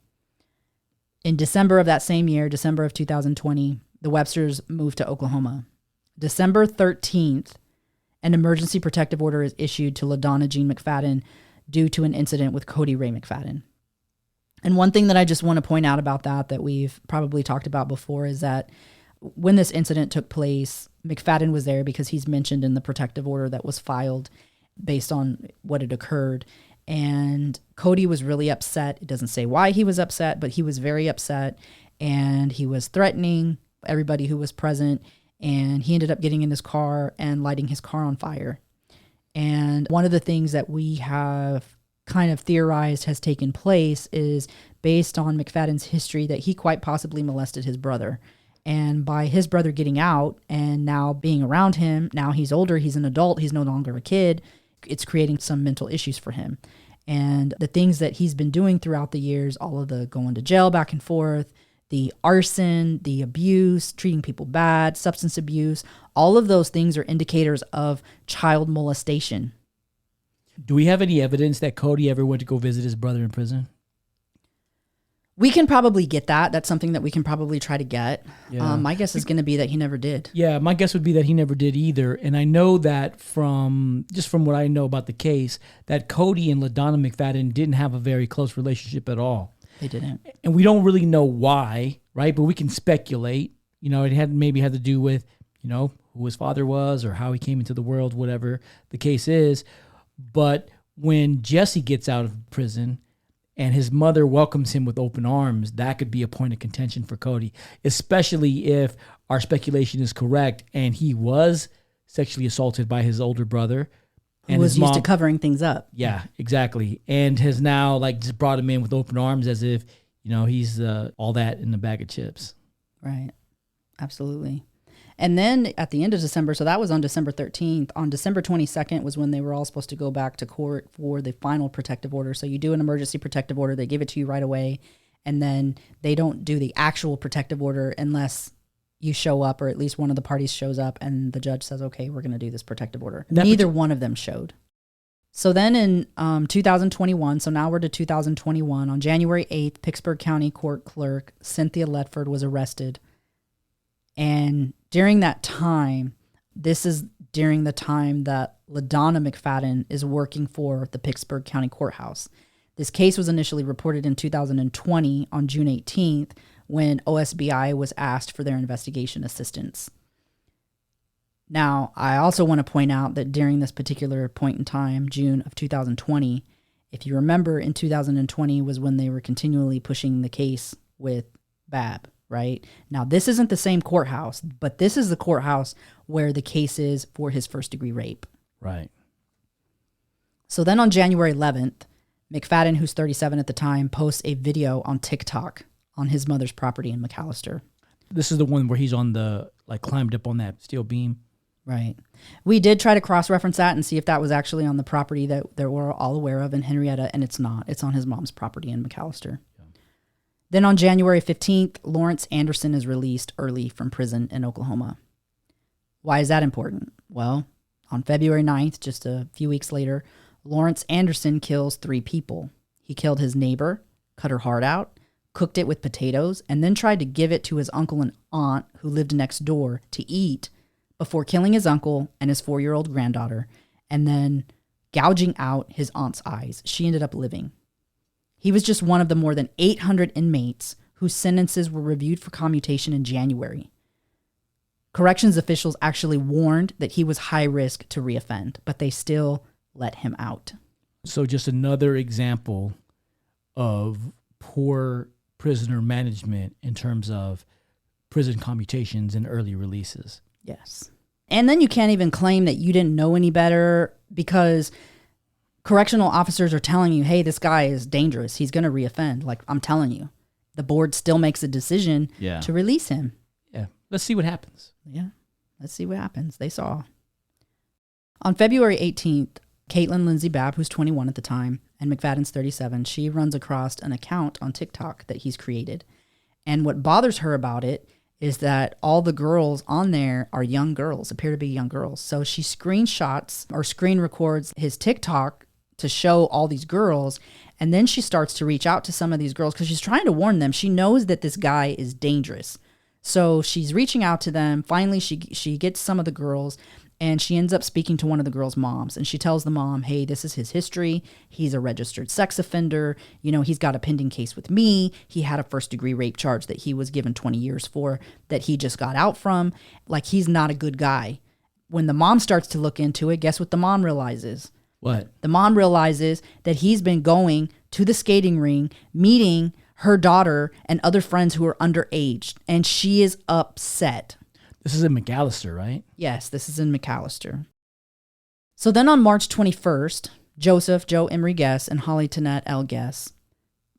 Speaker 1: In December of that same year, December of 2020, the Websters moved to Oklahoma. December 13th, an emergency protective order is issued to LaDonna Jean McFadden due to an incident with Cody Ray McFadden. And one thing that I just want to point out about that we've probably talked about before is that when this incident took place, McFadden was there because he's mentioned in the protective order that was filed based on what had occurred. And Cody was really upset. It doesn't say why he was upset, but he was very upset. And he was threatening everybody who was present. And he ended up getting in his car and lighting his car on fire. And one of the things that we have kind of theorized has taken place is based on McFadden's history that he quite possibly molested his brother. And by his brother getting out and now being around him, now he's older, he's an adult, he's no longer a kid, it's creating some mental issues for him. And the things that he's been doing throughout the years, all of the going to jail back and forth, the arson, the abuse, treating people bad, substance abuse, all of those things are indicators of child molestation.
Speaker 2: Do we have any evidence that Cody ever went to go visit his brother in prison?
Speaker 1: We can probably get that. That's something that we can probably try to get.
Speaker 2: Yeah.
Speaker 1: My guess is going to be that he never did.
Speaker 2: Yeah, my guess would be that he never did either. And I know that from what I know about the case, that Cody and LaDonna McFadden didn't have a very close relationship at all.
Speaker 1: They didn't.
Speaker 2: And we don't really know why, right? But we can speculate. It had to do with, who his father was or how he came into the world, whatever the case is. But when Jesse gets out of prison and his mother welcomes him with open arms, that could be a point of contention for Cody, especially if our speculation is correct and he was sexually assaulted by his older brother.
Speaker 1: Who was used to covering things up.
Speaker 2: Yeah, exactly. And has now just brought him in with open arms as if, he's all that in a bag of chips.
Speaker 1: Right. Absolutely. And then at the end of December, so that was on December 13th, on December 22nd was when they were all supposed to go back to court for the final protective order. So you do an emergency protective order, they give it to you right away, and then they don't do the actual protective order unless you show up or at least one of the parties shows up and the judge says, okay, we're going to do this protective order. Neither one of them showed. So then in 2021, so now we're to 2021, on January 8th, Pittsburgh County Court Clerk Cynthia Ledford was arrested. And during that time, this is during the time that LaDonna McFadden is working for the Pittsburgh County Courthouse. This case was initially reported in 2020 on June 18th when OSBI was asked for their investigation assistance. Now, I also want to point out that during this particular point in time, June of 2020, if you remember, in 2020 was when they were continually pushing the case with Bab. Right? Now, this isn't the same courthouse, but this is the courthouse where the case is for his first-degree rape.
Speaker 2: Right.
Speaker 1: So then on January 11th, McFadden, who's 37 at the time, posts a video on TikTok on his mother's property in McAllister.
Speaker 2: This is the one where he's on climbed up on that steel beam.
Speaker 1: Right. We did try to cross-reference that and see if that was actually on the property that we're all aware of in Henrietta, and it's not. It's on his mom's property in McAllister. Then on January 15th, Lawrence Anderson is released early from prison in Oklahoma. Why is that important? Well, on February 9th, just a few weeks later, Lawrence Anderson kills 3 people. He killed his neighbor, cut her heart out, cooked it with potatoes, and then tried to give it to his uncle and aunt who lived next door to eat before killing his uncle and his 4-year-old granddaughter, and then gouging out his aunt's eyes. She ended up living. He was just one of the more than 800 inmates whose sentences were reviewed for commutation in January. Corrections officials actually warned that he was high risk to reoffend, but they still let him out.
Speaker 2: So just another example of poor prisoner management in terms of prison commutations and early releases.
Speaker 1: Yes. And then you can't even claim that you didn't know any better because correctional officers are telling you, hey, this guy is dangerous. He's going to reoffend. Like, I'm telling you. The board still makes a decision to release him.
Speaker 2: Yeah. Let's see what happens.
Speaker 1: Yeah. Let's see what happens. They saw. On February 18th, Caitlin Lindsay Babb, who's 21 at the time, and McFadden's 37, she runs across an account on TikTok that he's created. And what bothers her about it is that all the girls on there are young girls, appear to be young girls. So she screenshots or screen records his TikTok to show all these girls. And then she starts to reach out to some of these girls because she's trying to warn them. She knows that this guy is dangerous. So she's reaching out to them. Finally, she gets some of the girls and she ends up speaking to one of the girls' moms. And she tells the mom, hey, this is his history. He's a registered sex offender. He's got a pending case with me. He had a first-degree rape charge that he was given 20 years for that he just got out from. Like, he's not a good guy. When the mom starts to look into it, guess what the mom realizes?
Speaker 2: What?
Speaker 1: The mom realizes that he's been going to the skating ring, meeting her daughter and other friends who are underage, and she is upset.
Speaker 2: This is in McAllister, right?
Speaker 1: Yes, this is in McAllister. So then on March 21st, Joseph Joe Emery Guess and Holly Tonette L. Guess,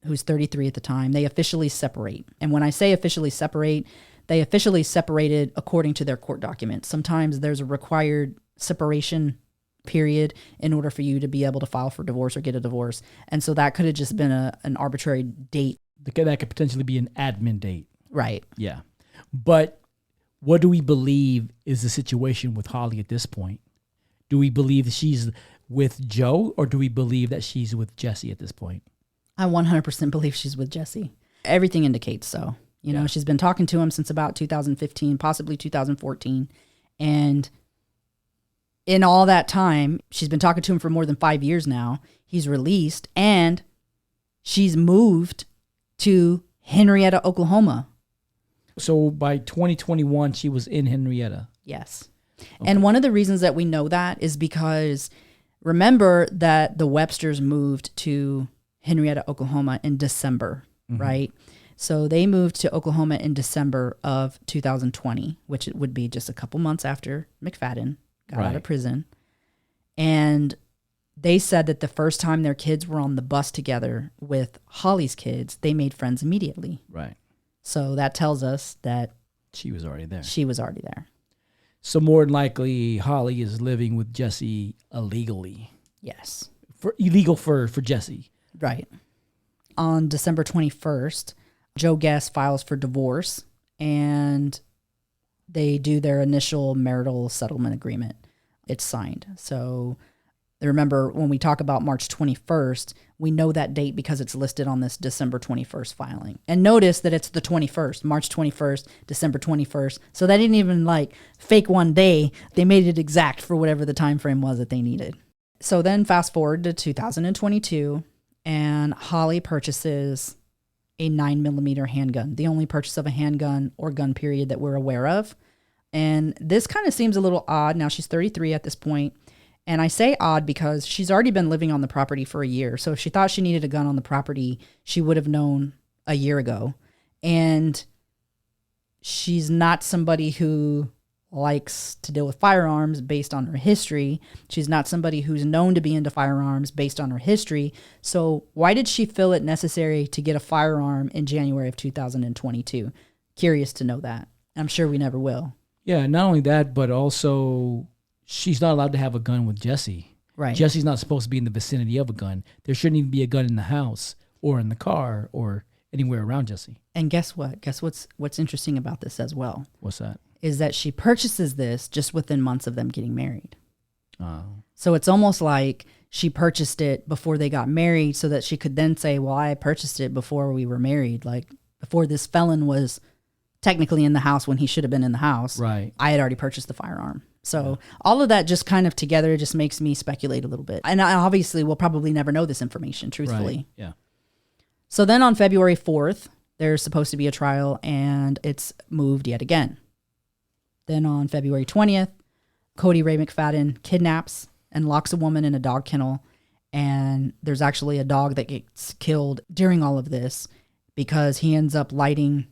Speaker 1: who's 33 at the time, they officially separate. And when I say officially separate, they officially separated according to their court documents. Sometimes there's a required separation period in order for you to be able to file for divorce or get a divorce. And so that could have just been an arbitrary date.
Speaker 2: That could potentially be an admin date.
Speaker 1: Right.
Speaker 2: Yeah. But what do we believe is the situation with Holly at this point? Do we believe that she's with Joe, or do we believe that she's with Jesse at this point?
Speaker 1: I 100% believe she's with Jesse. Everything indicates so. You know, she's been talking to him since about 2015, possibly 2014. And in all that time, she's been talking to him for more than 5 years now. He's released, and she's moved to Henrietta, Oklahoma.
Speaker 2: So by 2021, she was in Henrietta.
Speaker 1: Yes. Okay. And one of the reasons that we know that is because remember that the Websters moved to Henrietta, Oklahoma in December, right? So they moved to Oklahoma in December of 2020, which it would be just a couple months after McFadden got out of prison. And they said that the first time their kids were on the bus together with Holly's kids, they made friends immediately.
Speaker 2: Right.
Speaker 1: So that tells us that
Speaker 2: she was already there.
Speaker 1: She was already there.
Speaker 2: So more than likely, Holly is living with Jesse illegally.
Speaker 1: Yes.
Speaker 2: Illegal for Jesse.
Speaker 1: Right. On December 21st, Joe Guest files for divorce, and they do their initial marital settlement agreement. It's signed. So remember, when we talk about March 21st, we know that date because it's listed on this December 21st filing. And notice that it's the 21st, March 21st, December 21st. So they didn't even fake one day. They made it exact for whatever the time frame was that they needed. So then fast forward to 2022, and Holly purchases a 9mm handgun, the only purchase of a handgun or gun period that we're aware of. And this kind of seems a little odd. Now she's 33 at this point. And I say odd because she's already been living on the property for a year. So if she thought she needed a gun on the property, she would have known a year ago. And she's not somebody who likes to deal with firearms based on her history. She's not somebody who's known to be into firearms based on her history. So why did she feel it necessary to get a firearm in January of 2022? Curious to know that. I'm sure we never will.
Speaker 2: Yeah, not only that, but also she's not allowed to have a gun with Jesse.
Speaker 1: Right.
Speaker 2: Jesse's not supposed to be in the vicinity of a gun. There shouldn't even be a gun in the house or in the car or anywhere around Jesse.
Speaker 1: And guess what? Guess what's interesting about this as well?
Speaker 2: What's that?
Speaker 1: Is that she purchases this just within months of them getting married.
Speaker 2: Oh.
Speaker 1: So it's almost like she purchased it before they got married so that she could then say, well, I purchased it before we were married. Before this felon was technically in the house when he should have been in the house.
Speaker 2: Right.
Speaker 1: I had already purchased the firearm. So all of that just kind of together just makes me speculate a little bit. And obviously we'll probably never know this information, truthfully.
Speaker 2: Right. Yeah.
Speaker 1: So then on February 4th, there's supposed to be a trial and it's moved yet again. Then on February 20th, Cody Ray McFadden kidnaps and locks a woman in a dog kennel. And there's actually a dog that gets killed during all of this because he ends up lighting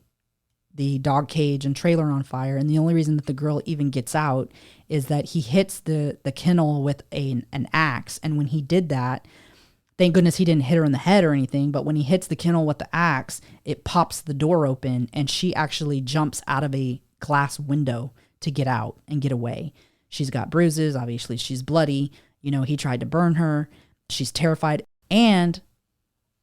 Speaker 1: the dog cage and trailer on fire. And the only reason that the girl even gets out is that he hits the kennel with an axe. And when he did that, thank goodness he didn't hit her in the head or anything, but when he hits the kennel with the axe, it pops the door open and she actually jumps out of a glass window to get out and get away. She's got bruises. Obviously, she's bloody. You know, he tried to burn her. She's terrified. And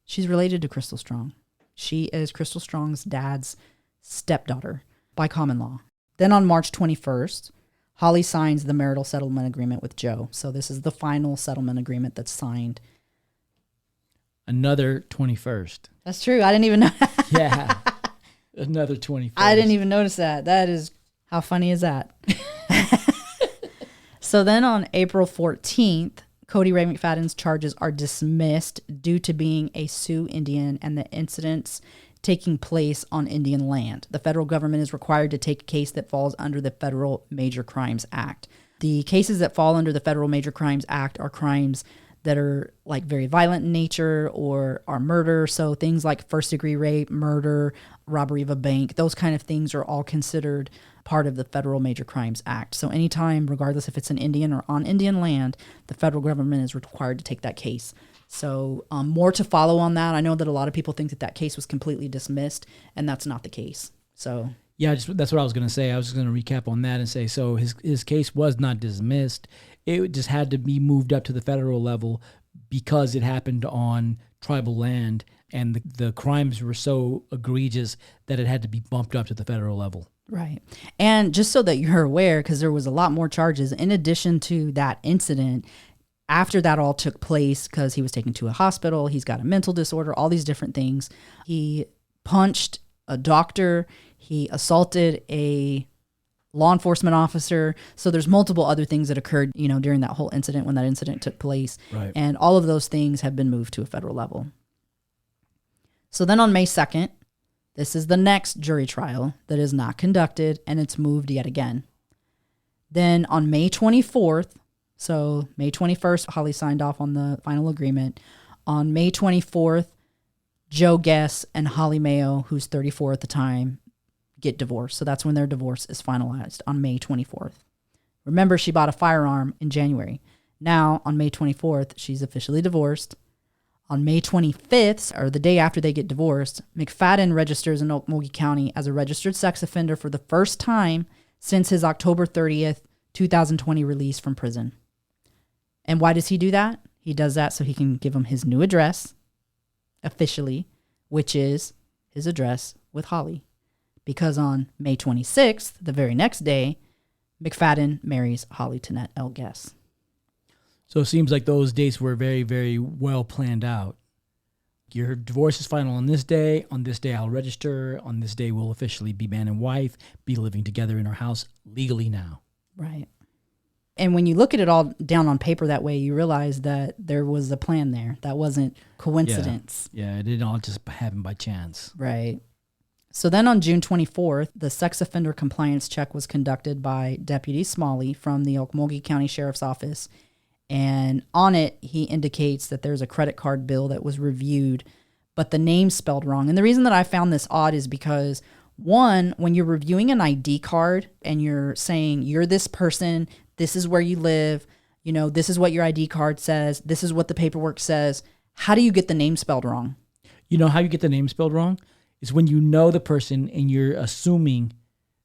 Speaker 1: she's related to Crystal Strong. She is Crystal Strong's dad's stepdaughter by common law. Then on March 21st, Holly signs the marital settlement agreement with Joe. So this is the final settlement agreement that's signed.
Speaker 2: Another 21st.
Speaker 1: That's true. I didn't even know.
Speaker 2: Yeah. Another 21st.
Speaker 1: I didn't even notice that. That is, how funny is that? So then on April 14th, Cody Ray McFadden's charges are dismissed due to being a Sioux Indian and the incidents taking place on Indian land. The federal government is required to take a case that falls under the Federal Major Crimes Act. The cases that fall under the Federal Major Crimes Act are crimes that are very violent in nature or are murder. So things like first-degree rape, murder, robbery of a bank, those kind of things are all considered part of the Federal Major Crimes Act. So anytime, regardless if it's an Indian or on Indian land, the federal government is required to take that case. So more to follow on that. I know that a lot of people think that case was completely dismissed, and that's not the case. So
Speaker 2: yeah, that's what I was going to say. I was going to recap on that and say, so his case was not dismissed. It just had to be moved up to the federal level because it happened on tribal land, and the crimes were so egregious that it had to be bumped up to the federal level.
Speaker 1: Right. And just so that you're aware, because there was a lot more charges, in addition to that incident, After that all took place, because he was taken to a hospital, he's got a mental disorder, all these different things. He punched a doctor. He assaulted a law enforcement officer. So there's multiple other things that occurred, during that whole incident when that incident took place.
Speaker 2: Right.
Speaker 1: And all of those things have been moved to a federal level. So then on May 2nd, this is the next jury trial that is not conducted, and it's moved yet again. Then on May 24th, so May 21st, Holly signed off on the final agreement. On May 24th, Joe Guess and Holly Mayo, who's 34 at the time, get divorced. So that's when their divorce is finalized on May 24th. Remember, she bought a firearm in January. Now, on May 24th, she's officially divorced. On May 25th, or the day after they get divorced, McFadden registers in Okmulgee County as a registered sex offender for the first time since his October 30th, 2020 release from prison. And why does he do that? He does that so he can give him his new address officially, which is his address with Holly. Because on May 26th, the very next day, McFadden marries Holly Tonette L. Guess.
Speaker 2: So it seems like those dates were very, very well planned out. Your divorce is final on this day. On this day, I'll register. On this day, we'll officially be man and wife, be living together in our house legally now.
Speaker 1: Right. And when you look at it all down on paper that way, you realize that there was a plan there. That wasn't coincidence.
Speaker 2: Yeah, it didn't all just happen by chance.
Speaker 1: Right. So then on June 24th, the sex offender compliance check was conducted by Deputy Smalley from the Okmulgee County Sheriff's Office. And on it, he indicates that there's a credit card bill that was reviewed, but the name's spelled wrong. And the reason that I found this odd is because, one, when you're reviewing an ID card and you're saying you're this person, this is where you live, this is what your ID card says, this is what the paperwork says, how do you get the name spelled wrong?
Speaker 2: You know how you get the name spelled wrong? Is when you know the person and you're assuming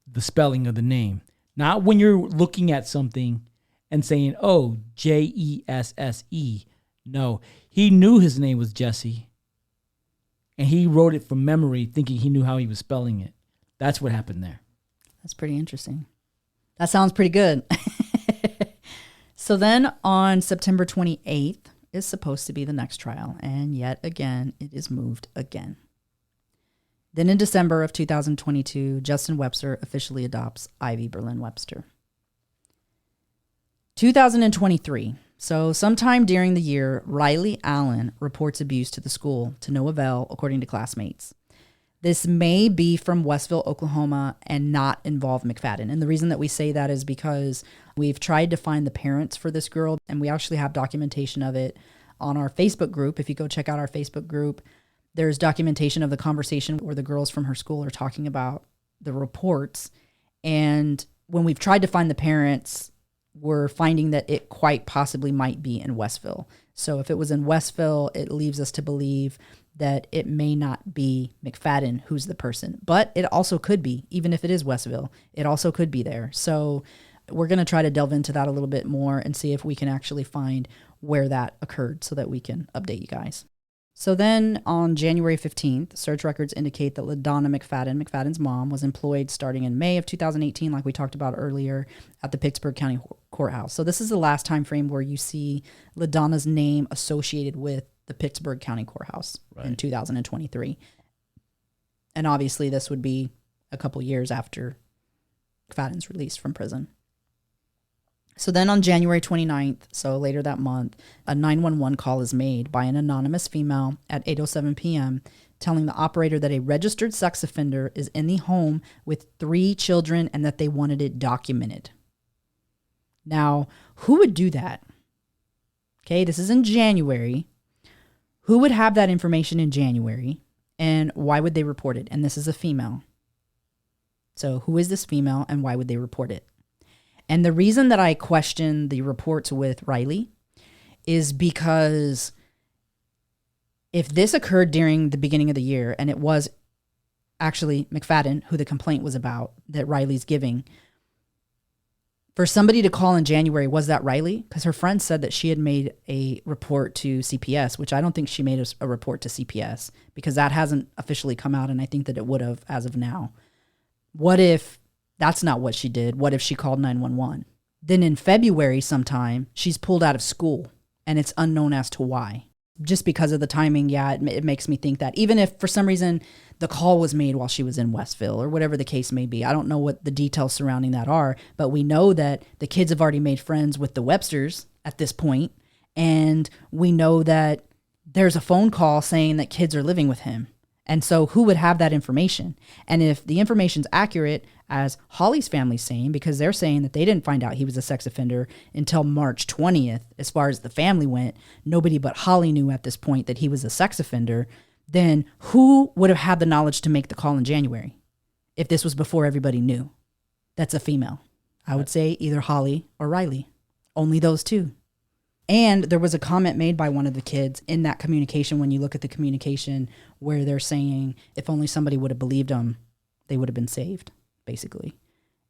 Speaker 2: the spelling of the name. Not when you're looking at something and saying, oh, Jesse. No, he knew his name was Jesse. And he wrote it from memory thinking he knew how he was spelling it. That's what happened there.
Speaker 1: That's pretty interesting. That sounds pretty good. So then on September 28th is supposed to be the next trial. And yet again, it is moved again. Then in December of 2022, Justin Webster officially adopts Ivy Berlin Webster. 2023. So sometime during the year, Riley Allen reports abuse to the school to no avail, according to classmates. This may be from Westville, Oklahoma, and not involve McFadden. And the reason that we say that is because we've tried to find the parents for this girl, and we actually have documentation of it on our Facebook group. If you go check out our Facebook group, there's documentation of the conversation where the girls from her school are talking about the reports. And when we've tried to find the parents, we're finding that it quite possibly might be in Westville. So if it was in Westville, it leaves us to believe that it may not be McFadden who's the person. But it also could be, even if it is Westville, it also could be there. So we're going to try to delve into that a little bit more and see if we can actually find where that occurred so that we can update you guys. So then on January 15th, search records indicate that LaDonna McFadden, McFadden's mom, was employed starting in May of 2018, like we talked about earlier, at the Pittsburgh County Courthouse. So this is the last time frame where you see LaDonna's name associated with the Pittsburgh County Courthouse in 2023. And obviously this would be a couple years after McFadden's released from prison. So then on January 29th, so later that month, a 911 call is made by an anonymous female at 8:07 p.m. telling the operator that a registered sex offender is in the home with 3 children and that they wanted it documented. Now, who would do that? Okay, this is in January. Who would have that information in January, and why would they report it? And this is a female. So who is this female and why would they report it? And the reason that I question the reports with Riley is because if this occurred during the beginning of the year, and it was actually McFadden who the complaint was about that Riley's giving, for somebody to call in January, was that Riley? Because her friend said that she had made a report to CPS, which I don't think she made a report to CPS because that hasn't officially come out, and I think that it would have as of now. What if that's not what she did? What if she called 911? Then in February sometime, she's pulled out of school and it's unknown as to why. Just because of the timing, yeah, it makes me think that even if for some reason the call was made while she was in Westville or whatever the case may be, I don't know what the details surrounding that are, but we know that the kids have already made friends with the Websters at this point, and we know that there's a phone call saying that kids are living with him. And so who would have that information? And if the information's accurate, as Holly's family's saying, because they're saying that they didn't find out he was a sex offender until March 20th, as far as the family went, nobody but Holly knew at this point that he was a sex offender, then who would have had the knowledge to make the call in January if this was before everybody knew? That's a female. I would say either Holly or Riley. Only those two. And there was a comment made by one of the kids in that communication, when you look at the communication, where they're saying if only somebody would have believed them, they would have been saved, basically.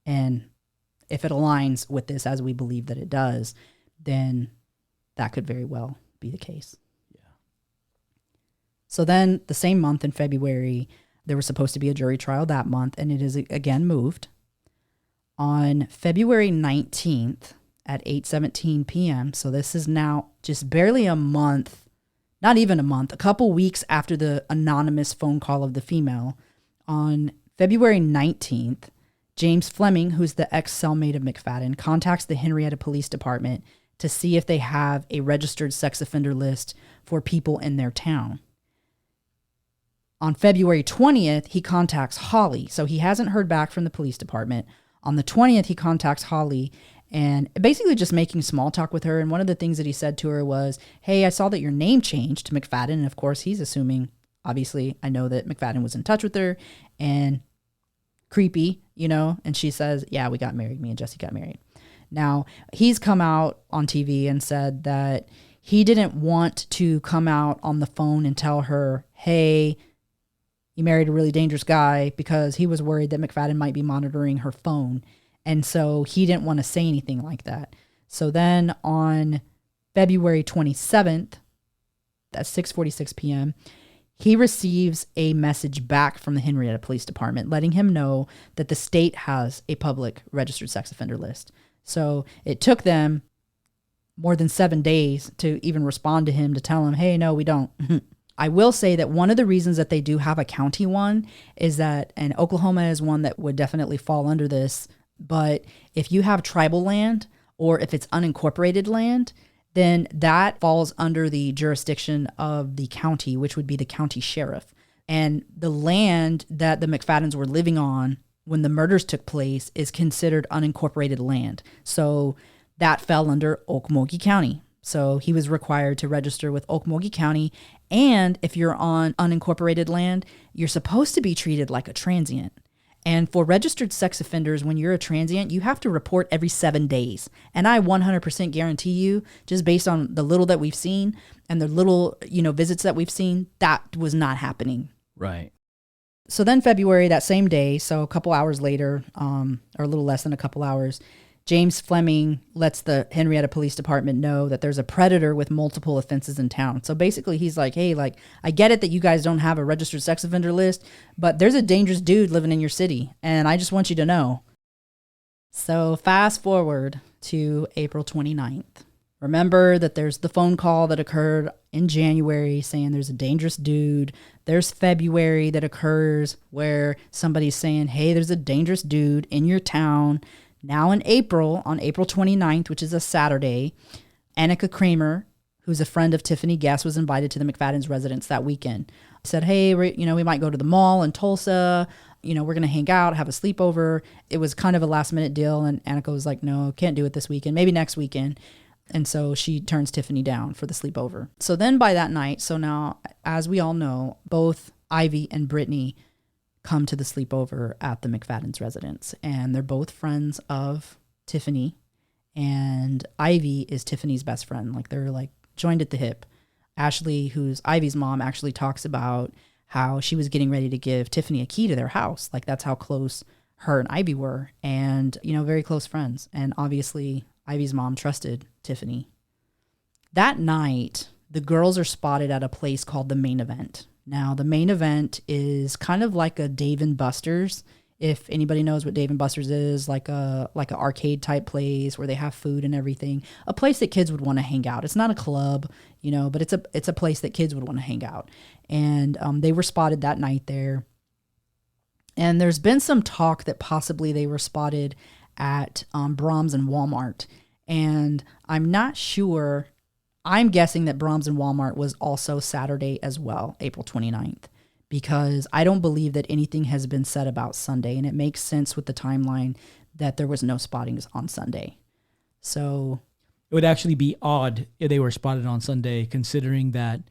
Speaker 1: And if it aligns with this, as we believe that it does, then that could very well be the case. Yeah. So then the same month in February, there was supposed to be a jury trial that month, and it is again moved. On February 19th, at 8:17 p.m. So this is now just barely a month, not even a month, a couple weeks after the anonymous phone call of the female. On February 19th, James Fleming, who's the ex-cellmate of McFadden, contacts the Henrietta Police Department to see if they have a registered sex offender list for people in their town. On February 20th, he contacts Holly. So he hasn't heard back from the police department. On the 20th, he contacts Holly and basically just making small talk with her. And one of the things that he said to her was, hey, I saw that your name changed to McFadden. And of course, he's assuming, obviously, I know that McFadden was in touch with her and creepy, you know. And she says, yeah, we got married. Me and Jesse got married. Now, he's come out on TV and said that he didn't want to come out on the phone and tell her, hey, you married a really dangerous guy, because he was worried that McFadden might be monitoring her phone. And so he didn't want to say anything like that. So then on February 27th at 6:46 p.m., he receives a message back from the Henrietta Police Department letting him know that the state has a public registered sex offender list. So it took them more than 7 days to even respond to him to tell him, hey, no, we don't. I will say that one of the reasons that they do have a county one is that, and Oklahoma is one that would definitely fall under this, but if you have tribal land or if it's unincorporated land, then that falls under the jurisdiction of the county, which would be the county sheriff. And the land that the McFaddens were living on when the murders took place is considered unincorporated land. So that fell under Okmulgee County. So he was required to register with Okmulgee County. And if you're on unincorporated land, you're supposed to be treated like a transient. And for registered sex offenders, when you're a transient, you have to report every 7 days. And I 100% guarantee you, just based on the little that we've seen and the little, visits that we've seen, that was not happening.
Speaker 2: Right.
Speaker 1: So then February, that same day, so a couple hours later, or a little less than a couple hours, James Fleming lets the Henrietta Police Department know that there's a predator with multiple offenses in town. So basically he's like, hey, I get it that you guys don't have a registered sex offender list, but there's a dangerous dude living in your city, and I just want you to know. So fast forward to April 29th. Remember that there's the phone call that occurred in January saying there's a dangerous dude. There's February that occurs where somebody's saying, hey, there's a dangerous dude in your town. Now in April, on April 29th, which is a Saturday, Annika Kramer, who's a friend of Tiffany Guest, was invited to the McFadden's residence that weekend. Said, hey, we might go to the mall in Tulsa. We're going to hang out, have a sleepover. It was kind of a last minute deal. And Annika was like, no, can't do it this weekend, maybe next weekend. And so she turns Tiffany down for the sleepover. So then by that night, so now, as we all know, both Ivy and Brittany come to the sleepover at the McFadden's residence. And they're both friends of Tiffany. And Ivy is Tiffany's best friend. They're joined at the hip. Ashley, who's Ivy's mom, actually talks about how she was getting ready to give Tiffany a key to their house. That's how close her and Ivy were. And, very close friends. And obviously, Ivy's mom trusted Tiffany. That night, the girls are spotted at a place called the Main Event. Now, the Main Event is kind of like a Dave & Buster's If anybody knows what Dave and Buster's is, like a arcade type place where they have food and everything, a place that kids would want to hang out. It's not a club, but it's a place that kids would want to hang out. And they were spotted that night there. And there's been some talk that possibly they were spotted at Brahms and Walmart. And I'm not sure. I'm guessing that Brahms and Walmart was also Saturday as well, April 29th, because I don't believe that anything has been said about Sunday. And it makes sense with the timeline that there was no spottings on Sunday. So
Speaker 2: it would actually be odd if they were spotted on Sunday, considering that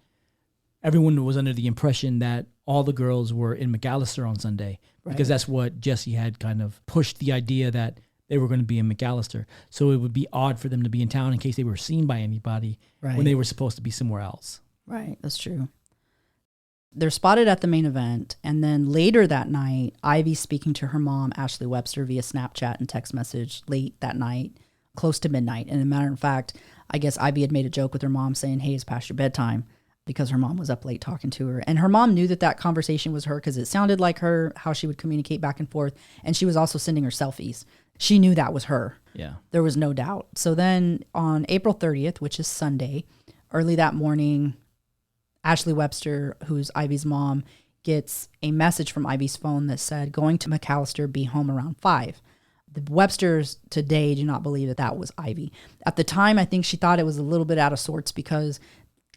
Speaker 2: everyone was under the impression that all the girls were in McAllister on Sunday, because that's what Jesse had kind of pushed the idea that they were going to be in McAllister. So it would be odd for them to be in town in case they were seen by anybody when they were supposed to be somewhere else.
Speaker 1: Right, that's true. They're spotted at the main event, and then later that night, Ivy's speaking to her mom, Ashley Webster, via Snapchat and text message late that night, close to midnight. And as a matter of fact, I guess Ivy had made a joke with her mom saying, hey, it's past your bedtime, because her mom was up late talking to her. And her mom knew that conversation was her because it sounded like her, how she would communicate back and forth. And she was also sending her selfies. She knew that was her.
Speaker 2: Yeah.
Speaker 1: There was no doubt. So then on April 30th, which is Sunday, early that morning, Ashley Webster, who's Ivy's mom, gets a message from Ivy's phone that said, going to McAllister, be home around 5. The Websters today do not believe that was Ivy. At the time, I think she thought it was a little bit out of sorts because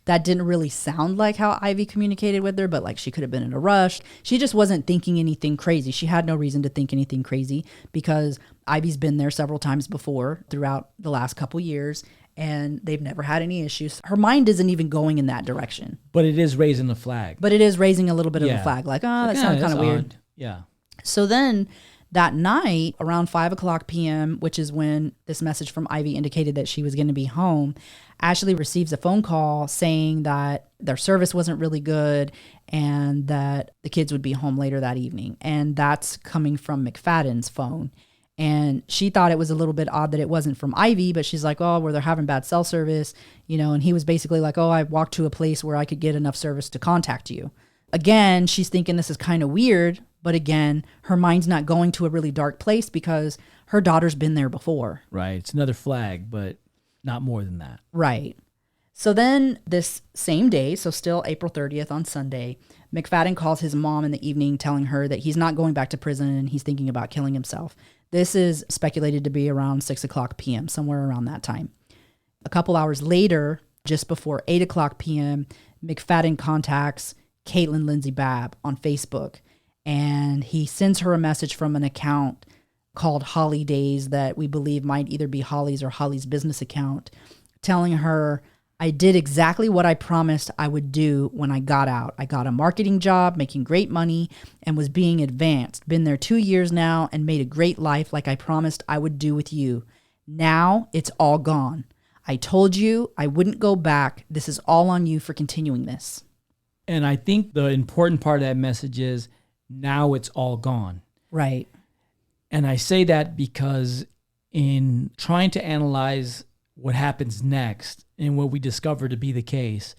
Speaker 1: that didn't really sound like how Ivy communicated with her, but like she could have been in a rush. She just wasn't thinking anything crazy. She had no reason to think anything crazy because Ivy's been there several times before throughout the last couple years, and they've never had any issues. Her mind isn't even going in that direction.
Speaker 2: But it is raising the flag.
Speaker 1: But it is raising a little bit of a flag. Like, that sounds kind of weird.
Speaker 2: Odd. Yeah.
Speaker 1: So then that night, around 5 o'clock p.m., which is when this message from Ivy indicated that she was going to be home, Ashley receives a phone call saying that their service wasn't really good and that the kids would be home later that evening. And that's coming from McFadden's phone. And she thought it was a little bit odd that it wasn't from Ivy, but she's like, oh, well, they're having bad cell service, and he was basically like, oh, I walked to a place where I could get enough service to contact you. Again, she's thinking this is kind of weird, but again, her mind's not going to a really dark place because her daughter's been there before.
Speaker 2: Right. It's another flag, but not more than that.
Speaker 1: Right. So then this same day, so still April 30th on Sunday, McFadden calls his mom in the evening telling her that he's not going back to prison and he's thinking about killing himself. This is speculated to be around 6 o'clock p.m., somewhere around that time. A couple hours later, just before 8 o'clock p.m., McFadden contacts Caitlin Lindsay Babb on Facebook, and he sends her a message from an account called Holly Days that we believe might either be Holly's or Holly's business account, telling her, I did exactly what I promised I would do when I got out. I got a marketing job, making great money, and was being advanced. Been there 2 years now and made a great life like I promised I would do with you. Now it's all gone. I told you I wouldn't go back. This is all on you for continuing this.
Speaker 2: And I think the important part of that message is now it's all gone.
Speaker 1: Right.
Speaker 2: And I say that because in trying to analyze what happens next and what we discover to be the case,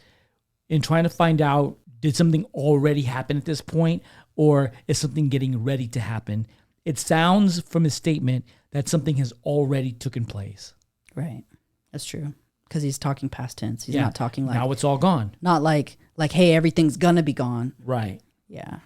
Speaker 2: in trying to find out, did something already happen at this point or is something getting ready to happen? It sounds from his statement that something has already taken place.
Speaker 1: Right. That's true. Because he's talking past tense. He's not talking like...
Speaker 2: Now it's all gone.
Speaker 1: Not like, hey, everything's going to be gone.
Speaker 2: Right.
Speaker 1: Yeah.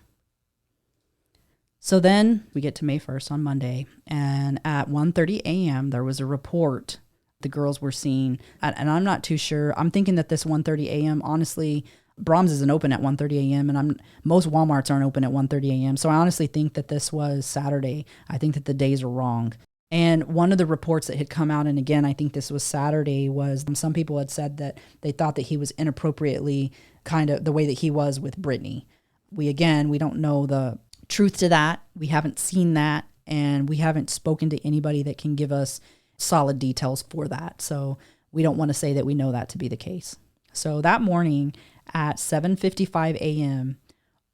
Speaker 1: So then we get to May 1st on Monday, and at 1:30 a.m., there was a report the girls were seen. And I'm not too sure. I'm thinking that this 1:30 a.m., honestly, Brahms isn't open at 1:30 a.m., and most Walmarts aren't open at 1:30 a.m., so I honestly think that this was Saturday. I think that the days are wrong. And one of the reports that had come out, and again, I think this was Saturday, was some people had said that they thought that he was inappropriately kind of the way that he was with Brittany. We don't know the truth to that. We haven't seen that, and we haven't spoken to anybody that can give us solid details for that. So we don't want to say that we know that to be the case. So that morning at 7:55 a.m.,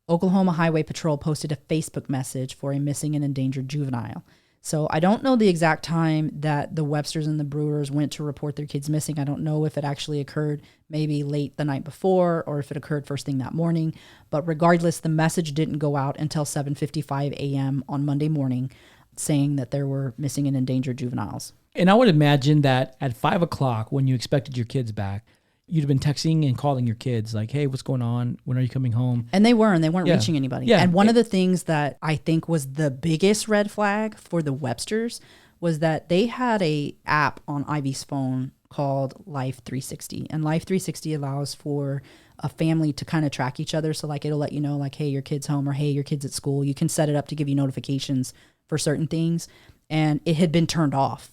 Speaker 1: Oklahoma Highway Patrol posted a Facebook message for a missing and endangered juvenile, So I don't know the exact time that the Websters and the Brewers went to report their kids missing. I don't know if it actually occurred maybe late the night before or if it occurred first thing that morning. But regardless, the message didn't go out until 7:55 a.m. on Monday morning saying that there were missing and endangered juveniles.
Speaker 2: And I would imagine that at 5 o'clock, when you expected your kids back, you'd have been texting and calling your kids like, hey, what's going on? When are you coming home?
Speaker 1: And they weren't reaching anybody.
Speaker 2: Yeah.
Speaker 1: And one of the things that I think was the biggest red flag for the Websters was that they had a app on Ivy's phone called Life 360. And Life 360 allows for a family to kind of track each other. So like it'll let you know like, hey, your kid's home or hey, your kid's at school. You can set it up to give you notifications for certain things. And it had been turned off.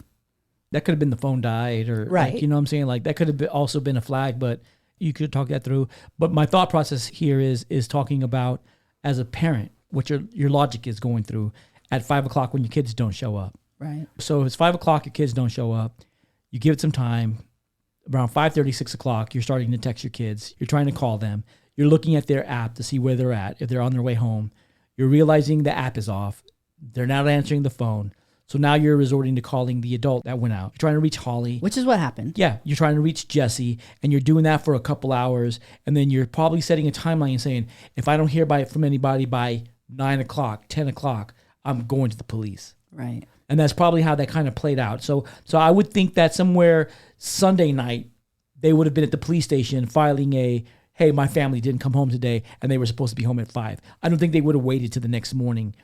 Speaker 2: That could have been the phone died or,
Speaker 1: right.
Speaker 2: Like, you know what I'm saying? Like that could have also been a flag, but you could talk that through. But my thought process here is talking about as a parent, what your logic is going through at 5 o'clock when your kids don't show up.
Speaker 1: Right.
Speaker 2: So if it's 5 o'clock, your kids don't show up, you give it some time. Around 5:30, 6 o'clock, you're starting to text your kids. You're trying to call them. You're looking at their app to see where they're at, if they're on their way home. You're realizing the app is off. They're not answering the phone. So now you're resorting to calling the adult that went out. You're trying to reach Holly.
Speaker 1: Which is what happened.
Speaker 2: Yeah, you're trying to reach Jesse, and you're doing that for a couple hours, and then you're probably setting a timeline and saying, if I don't hear from anybody by 9 o'clock, 10 o'clock, I'm going to the police.
Speaker 1: Right.
Speaker 2: And that's probably how that kind of played out. So I would think that somewhere Sunday night, they would have been at the police station filing hey, my family didn't come home today, and they were supposed to be home at 5. I don't think they would have waited to the next morning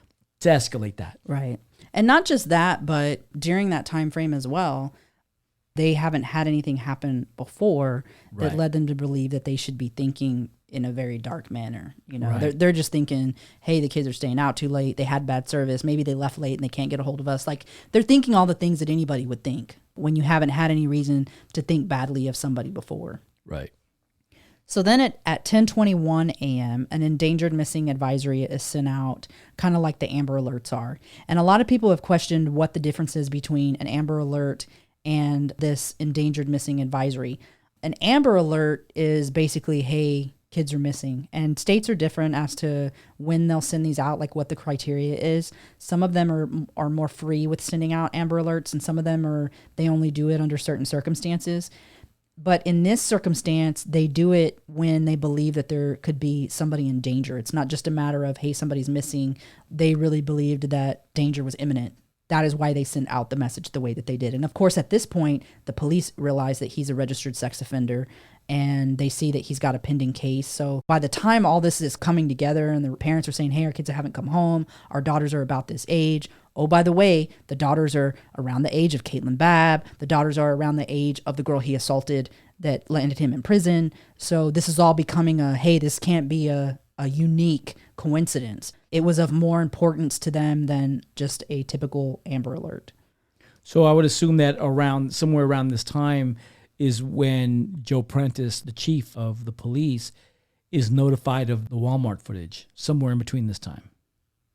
Speaker 2: to escalate that.
Speaker 1: Right. And not just that, but during that time frame as well, they haven't had anything happen before that led them to believe that they should be thinking in a very dark manner. You know, they're just thinking, hey, the kids are staying out too late. They had bad service. Maybe they left late and they can't get a hold of us. Like they're thinking all the things that anybody would think when you haven't had any reason to think badly of somebody before.
Speaker 2: Right.
Speaker 1: So then at 10:21 a.m., an endangered missing advisory is sent out, kind of like the Amber Alerts are. And a lot of people have questioned what the difference is between an Amber Alert and this endangered missing advisory. An Amber Alert is basically, hey, kids are missing. And states are different as to when they'll send these out, like what the criteria is. Some of them are more free with sending out Amber Alerts, and some of them they only do it under certain circumstances. But in this circumstance, they do it when they believe that there could be somebody in danger. It's not just a matter of, hey, somebody's missing. They really believed that danger was imminent. That is why they sent out the message the way that they did. And of course, at this point, the police realize that he's a registered sex offender and they see that he's got a pending case. So by the time all this is coming together and the parents are saying, hey, our kids haven't come home, our daughters are about this age. Oh, by the way, the daughters are around the age of Caitlin Babb. The daughters are around the age of the girl he assaulted that landed him in prison. So this is all becoming hey, this can't be a unique coincidence. It was of more importance to them than just a typical Amber Alert.
Speaker 2: So I would assume that somewhere around this time is when Joe Prentice, the chief of the police, is notified of the Walmart footage, somewhere in between this time.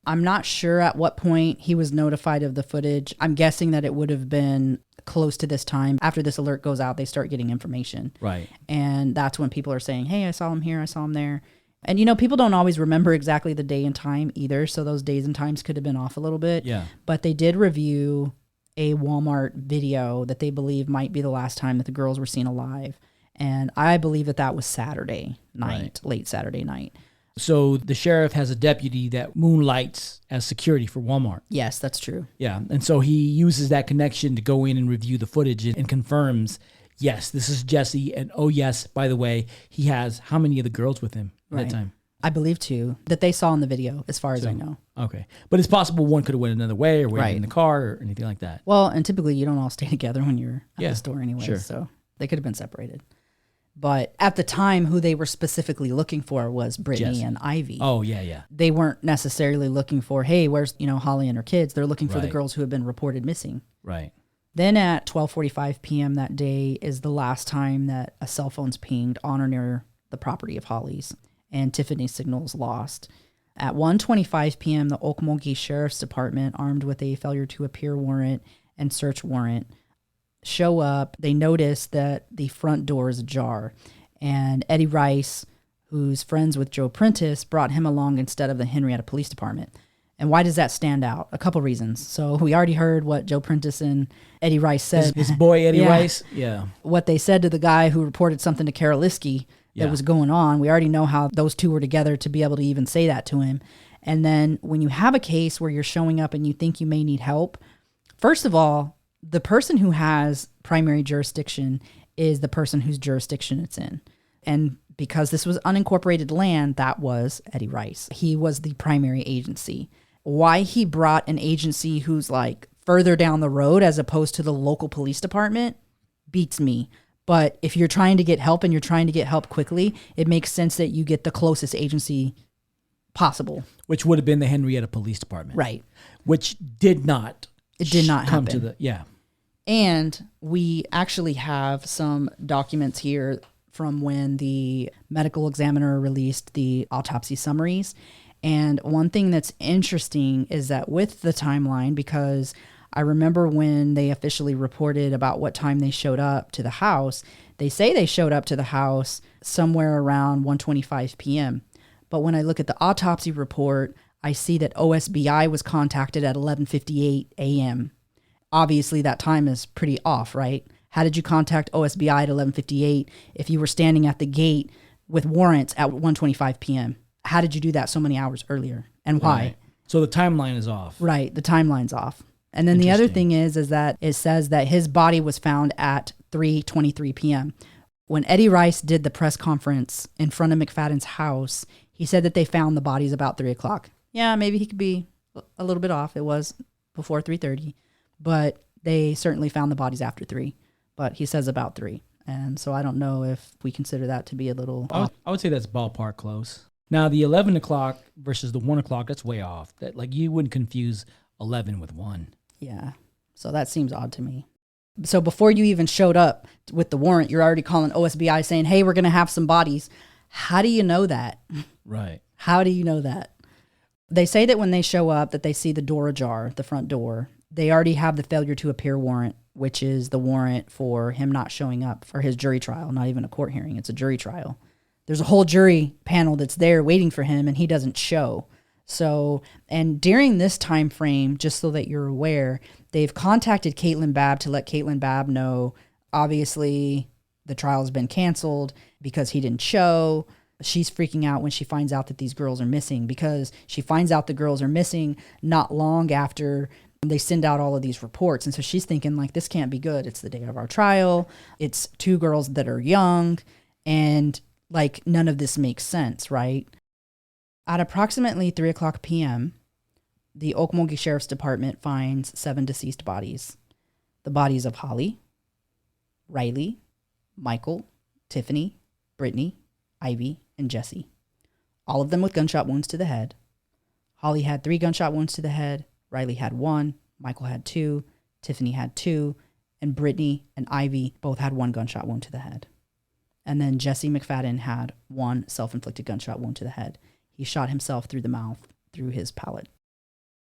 Speaker 1: I'm not sure at what point he was notified of the footage. I'm guessing that it would have been close to this time. After this alert goes out, they start getting information.
Speaker 2: Right.
Speaker 1: And that's when people are saying, hey, I saw him here, I saw him there. And, you know, people don't always remember exactly the day and time either. So those days and times could have been off a little bit. Yeah. But they did review a Walmart video that they believe might be the last time that the girls were seen alive. And I believe that was Saturday night, late Saturday night.
Speaker 2: So the sheriff has a deputy that moonlights as security for Walmart.
Speaker 1: Yes, that's true.
Speaker 2: Yeah. And so he uses that connection to go in and review the footage and confirms, yes, this is Jesse. And oh, yes, by the way, he has how many of the girls with him at that time?
Speaker 1: I believe 2 that they saw in the video, as far as I know.
Speaker 2: Okay. But it's possible one could have went another way or waited in the car or anything like that.
Speaker 1: Well, and typically you don't all stay together when you're at the store anyway. Sure. So they could have been separated. But at the time, who they were specifically looking for was Brittany and Ivy.
Speaker 2: Oh, yeah.
Speaker 1: They weren't necessarily looking for, hey, where's Holly and her kids? They're looking for the girls who have been reported missing.
Speaker 2: Right.
Speaker 1: Then at 12:45 p.m. that day is the last time that a cell phone's pinged on or near the property of Holly's, and Tiffany's signal is lost. At 1:25 p.m., the Okmulgee Sheriff's Department, armed with a failure to appear warrant and search warrant, show up. They notice that the front door is ajar, and Eddie Rice, who's friends with Joe Prentice, brought him along instead of the Henrietta Police Department. And why does that stand out? A couple reasons. So we already heard what Joe Prentice and Eddie Rice said.
Speaker 2: His boy Eddie Rice? Yeah.
Speaker 1: What they said to the guy who reported something to Karoliski that was going on. We already know how those two were together to be able to even say that to him. And then when you have a case where you're showing up and you think you may need help, first of all, the person who has primary jurisdiction is the person whose jurisdiction it's in. And because this was unincorporated land, that was Eddie Rice. He was the primary agency. Why he brought an agency who's like further down the road as opposed to the local police department beats me. But if you're trying to get help and you're trying to get help quickly, it makes sense that you get the closest agency possible.
Speaker 2: Which would have been the Henrietta Police Department.
Speaker 1: Right.
Speaker 2: Which did not.
Speaker 1: It did not
Speaker 2: come
Speaker 1: happen.
Speaker 2: to the, yeah.
Speaker 1: And we actually have some documents here from when the medical examiner released the autopsy summaries. And one thing that's interesting is that with the timeline, because I remember when they officially reported about what time they showed up to the house, they say they showed up to the house somewhere around 1:25 p.m. But when I look at the autopsy report, I see that OSBI was contacted at 11:58 a.m. Obviously, that time is pretty off, right? How did you contact OSBI at 11:58 if you were standing at the gate with warrants at 1:25 p.m.? How did you do that so many hours earlier, and why?
Speaker 2: Right. So the timeline is off.
Speaker 1: Right, the timeline's off. And then the other thing is that it says that his body was found at 3:23 p.m. When Eddie Rice did the press conference in front of McFadden's house, he said that they found the bodies about 3 o'clock. Yeah, maybe he could be a little bit off. It was before 3:30, but they certainly found the bodies after 3. But he says about 3. And so I don't know if we consider that to be a little off.
Speaker 2: I would say that's ballpark close. Now, the 11 o'clock versus the 1 o'clock, that's way off. That, like, you wouldn't confuse 11 with 1.
Speaker 1: Yeah. So that seems odd to me. So before you even showed up with the warrant, you're already calling OSBI saying, hey, we're going to have some bodies. How do you know that?
Speaker 2: Right.
Speaker 1: How do you know that? They say that when they show up that they see the door ajar, the front door. They already have the failure to appear warrant, which is the warrant for him not showing up for his jury trial, not even a court hearing. It's a jury trial. There's a whole jury panel that's there waiting for him, and he doesn't show. So, and during this time frame, just so that you're aware, they've contacted Caitlin Babb to let Caitlin Babb know, obviously, the trial has been canceled because he didn't show. She's freaking out when she finds out that these girls are missing, because she finds out the girls are missing not long after they send out all of these reports. And so she's thinking, like, this can't be good. It's the day of our trial. It's 2 girls that are young. And, like, none of this makes sense, right? At approximately 3 o'clock p.m., the Okmulgee Sheriff's Department finds 7 deceased bodies. The bodies of Holly, Riley, Michael, Tiffany, Brittany, Ivy, and Jesse. All of them with gunshot wounds to the head. Holly had 3 gunshot wounds to the head. Riley had 1. Michael had 2. Tiffany had 2. And Brittany and Ivy both had 1 gunshot wound to the head. And then Jesse McFadden had 1 self-inflicted gunshot wound to the head. He shot himself through the mouth through his palate.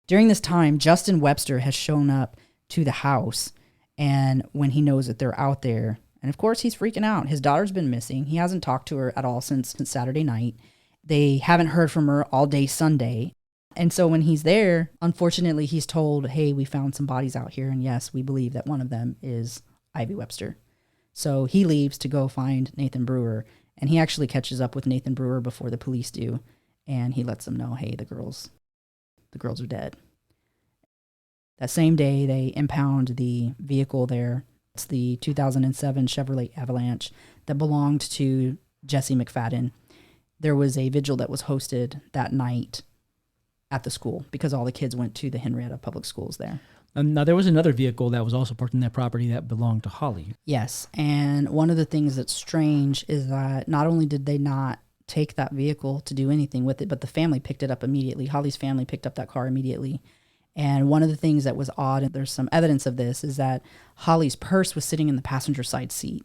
Speaker 1: During this time, Justin Webster has shown up to the house, and when he knows that they're out there, and of course he's freaking out. His daughter's been missing. He hasn't talked to her at all since Saturday night. They haven't heard from her all day Sunday. And so when he's there, unfortunately, he's told, hey, we found some bodies out here, and yes, we believe that one of them is Ivy Webster. So he leaves to go find Nathan Brewer, and he actually catches up with Nathan Brewer before the police do. And he lets them know, hey, the girls are dead. That same day, they impound the vehicle there. It's the 2007 Chevrolet Avalanche that belonged to Jesse McFadden. There was a vigil that was hosted that night at the school because all the kids went to the Henrietta Public Schools there.
Speaker 2: Now, there was another vehicle that was also parked in that property that belonged to Holly.
Speaker 1: Yes, and one of the things that's strange is that not only did they not take that vehicle to do anything with it, but the family picked it up immediately. Holly's family picked up that car immediately. And one of the things that was odd, and there's some evidence of this, is that Holly's purse was sitting in the passenger side seat.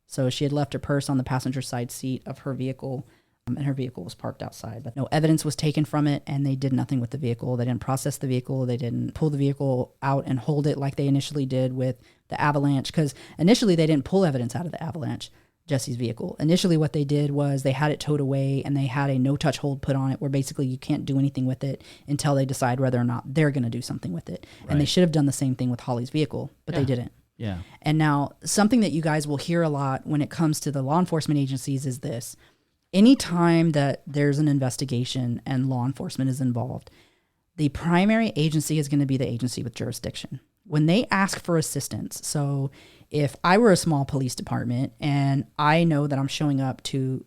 Speaker 1: So she had left her purse on the passenger side seat of her vehicle, and her vehicle was parked outside. But no evidence was taken from it, and they did nothing with the vehicle. They didn't process the vehicle. They didn't pull the vehicle out and hold it like they initially did with the Avalanche, because initially they didn't pull evidence out of the Avalanche. Jesse's vehicle. Initially, what they did was they had it towed away and they had a no-touch hold put on it where basically you can't do anything with it until they decide whether or not they're going to do something with it. Right. And they should have done the same thing with Holly's vehicle, but they didn't.
Speaker 2: Yeah.
Speaker 1: And now something that you guys will hear a lot when it comes to the law enforcement agencies is this. Anytime that there's an investigation and law enforcement is involved, the primary agency is going to be the agency with jurisdiction. When they ask for assistance, so if I were a small police department and I know that I'm showing up to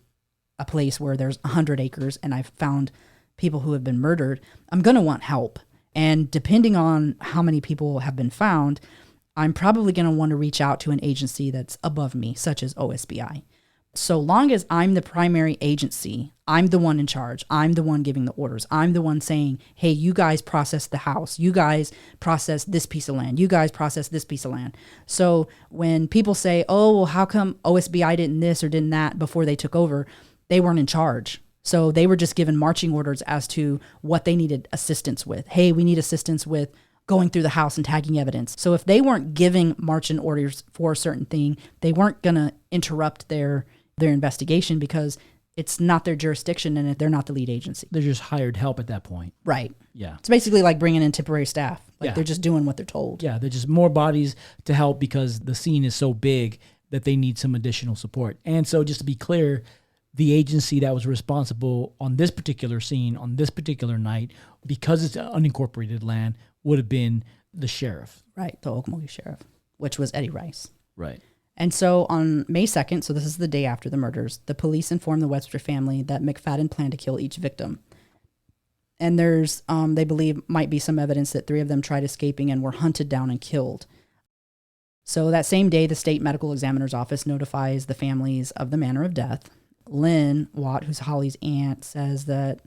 Speaker 1: a place where there's 100 acres and I've found people who have been murdered, I'm going to want help. And depending on how many people have been found, I'm probably going to want to reach out to an agency that's above me, such as OSBI. So long as I'm the primary agency, I'm the one in charge. I'm the one giving the orders. I'm the one saying, hey, you guys process the house. You guys process this piece of land. You guys process this piece of land. So when people say, oh, well, how come OSBI didn't this or didn't that before they took over? They weren't in charge. So they were just given marching orders as to what they needed assistance with. Hey, we need assistance with going through the house and tagging evidence. So if they weren't giving marching orders for a certain thing, they weren't going to interrupt their investigation because it's not their jurisdiction and they're not the lead agency.
Speaker 2: They're just hired help at that point.
Speaker 1: Right.
Speaker 2: Yeah.
Speaker 1: It's basically like bringing in temporary staff. Like they're just doing what they're told.
Speaker 2: Yeah, they're just more bodies to help because the scene is so big that they need some additional support. And so just to be clear, the agency that was responsible on this particular scene, on this particular night, because it's unincorporated land, would have been the sheriff.
Speaker 1: Right, the Okmulgee sheriff, which was Eddie Rice.
Speaker 2: Right.
Speaker 1: And so on May 2nd, so this is the day after the murders, the police informed the Webster family that McFadden planned to kill each victim. And there's, they believe, might be some evidence that 3 of them tried escaping and were hunted down and killed. So that same day, the state medical examiner's office notifies the families of the manner of death. Lynn Watt, who's Holly's aunt, says that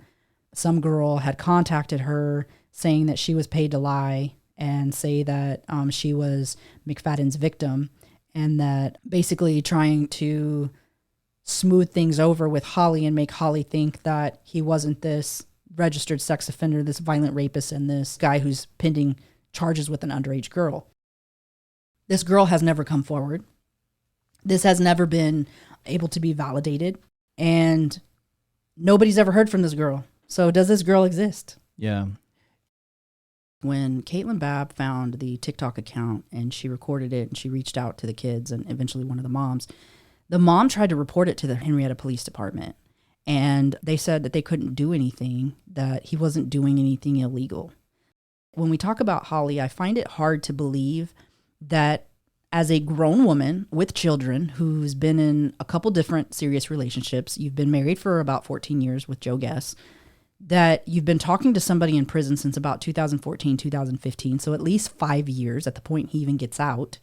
Speaker 1: some girl had contacted her saying that she was paid to lie and say that she was McFadden's victim, and that basically trying to smooth things over with Holly and make Holly think that he wasn't this registered sex offender, this violent rapist, and this guy who's pending charges with an underage girl. This girl has never come forward. This has never been able to be validated, and nobody's ever heard from this girl. So does this girl exist?
Speaker 2: Yeah.
Speaker 1: When Caitlin Babb found the TikTok account and she recorded it and she reached out to the kids and eventually one of the mom tried to report it to the Henrietta Police Department. And they said that they couldn't do anything, that he wasn't doing anything illegal. When we talk about Holly, I find it hard to believe that as a grown woman with children who's been in a couple different serious relationships, you've been married for about 14 years with Joe Guess, that you've been talking to somebody in prison since about 2014, 2015, so at least 5 years at the point he even gets out,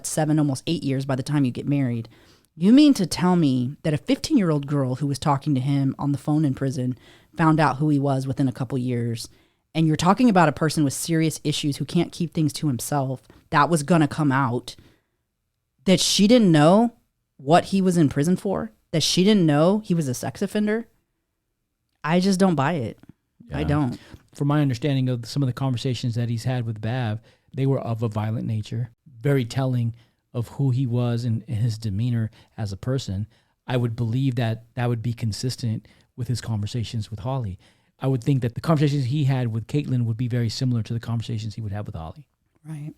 Speaker 1: 7, almost 8 years by the time you get married. You mean to tell me that a 15-year-old girl who was talking to him on the phone in prison found out who he was within a couple years, and you're talking about a person with serious issues who can't keep things to himself, that was going to come out, that she didn't know what he was in prison for, that she didn't know he was a sex offender? I just don't buy it. Yeah. I don't.
Speaker 2: From my understanding of some of the conversations that he's had with Babb, they were of a violent nature, very telling of who he was and his demeanor as a person. I would believe that that would be consistent with his conversations with Holly. I would think that the conversations he had with Caitlin would be very similar to the conversations he would have with Holly.
Speaker 1: Right.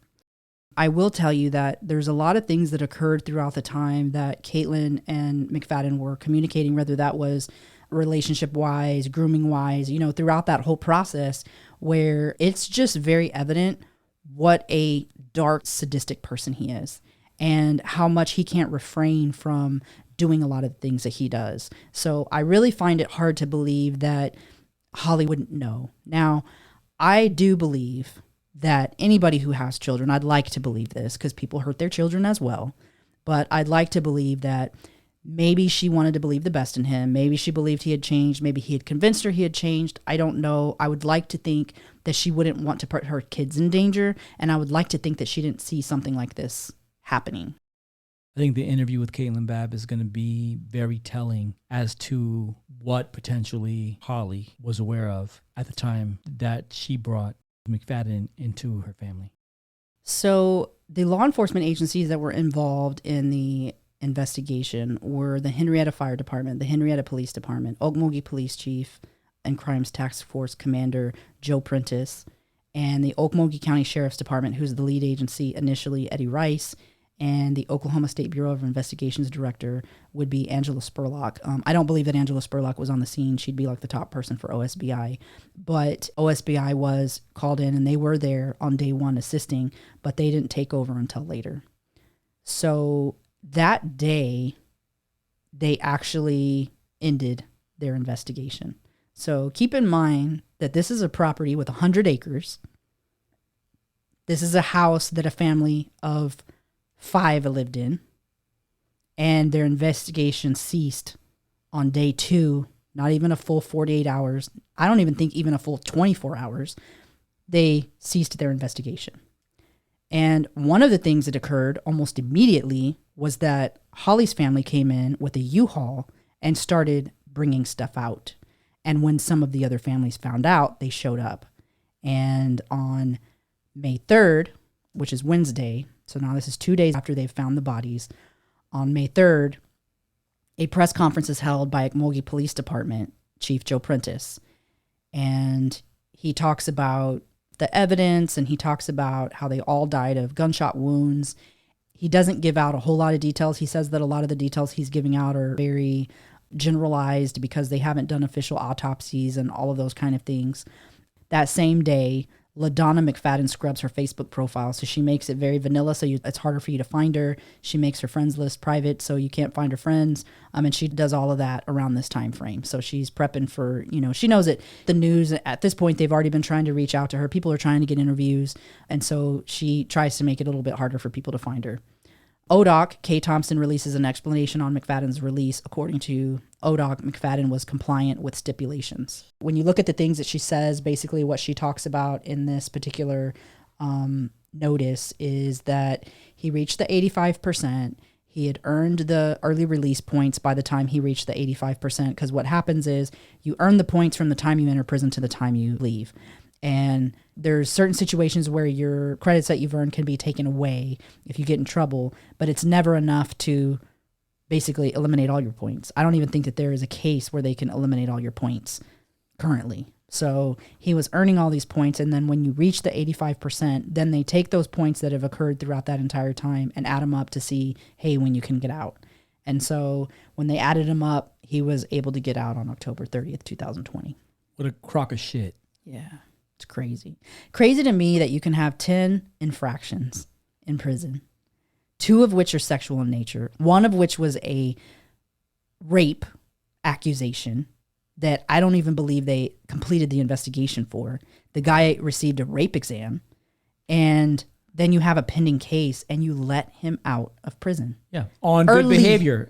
Speaker 1: I will tell you that there's a lot of things that occurred throughout the time that Caitlin and McFadden were communicating, whether that was relationship-wise, grooming-wise, throughout that whole process, where it's just very evident what a dark, sadistic person he is and how much he can't refrain from doing a lot of things that he does. So I really find it hard to believe that Holly wouldn't know. Now, I do believe that anybody who has children, I'd like to believe this because people hurt their children as well, but I'd like to believe that maybe she wanted to believe the best in him. Maybe she believed he had changed. Maybe he had convinced her he had changed. I don't know. I would like to think that she wouldn't want to put her kids in danger, and I would like to think that she didn't see something like this happening.
Speaker 2: I think the interview with Caitlin Babb is going to be very telling as to what potentially Holly was aware of at the time that she brought McFadden into her family.
Speaker 1: So the law enforcement agencies that were involved in the investigation were the Henrietta Fire Department, the Henrietta Police Department, Okmulgee Police Chief and Crimes Task Force Commander Joe Prentice, and the Okmulgee County Sheriff's Department, who's the lead agency initially, Eddie Rice, and the Oklahoma State Bureau of Investigations director would be Angela Spurlock. I don't believe that Angela Spurlock was on the scene. She'd be like the top person for OSBI. But OSBI was called in, and they were there on day one assisting, but they didn't take over until later. So that day, they actually ended their investigation. So keep in mind that this is a property with 100 acres. This is a house that a family of 5 lived in, and their investigation ceased on day 2, not even a full 48 hours. I don't even think even a full 24 hours. They ceased their investigation. And one of the things that occurred almost immediately was that Holly's family came in with a U-Haul and started bringing stuff out. And when some of the other families found out, they showed up. And on May 3rd, which is Wednesday, so now this is 2 days after they've found the bodies, on May 3rd, a press conference is held by Okmulgee Police Department Chief Joe Prentice. And he talks about the evidence, and he talks about how they all died of gunshot wounds. He doesn't give out a whole lot of details. He says that a lot of the details he's giving out are very generalized because they haven't done official autopsies and all of those kind of things. That same day, LaDonna McFadden scrubs her Facebook profile, so she makes it very vanilla, so it's harder for you to find her. She makes her friends list private, so you can't find her friends. And she does all of that around this time frame. So she's prepping for, she knows it. The news, at this point, they've already been trying to reach out to her. People are trying to get interviews, and so she tries to make it a little bit harder for people to find her. ODOC, Kay Thompson, releases an explanation on McFadden's release. According to ODOC, McFadden was compliant with stipulations. When you look at the things that she says, basically what she talks about in this particular notice is that he reached the 85%. He had earned the early release points by the time he reached the 85%, because what happens is you earn the points from the time you enter prison to the time you leave. And there's certain situations where your credits that you've earned can be taken away if you get in trouble, but it's never enough to basically eliminate all your points. I don't even think that there is a case where they can eliminate all your points currently. So he was earning all these points, and then when you reach the 85%, then they take those points that have occurred throughout that entire time and add them up to see, hey, when you can get out. And so when they added him up, he was able to get out on October 30th, 2020.
Speaker 2: What a crock of shit.
Speaker 1: Yeah. It's crazy. Crazy to me that you can have 10 infractions in prison, 2 of which are sexual in nature, 1 of which was a rape accusation that I don't even believe they completed the investigation for. The guy received a rape exam, and then you have a pending case and you let him out of prison.
Speaker 2: Yeah. On good behavior.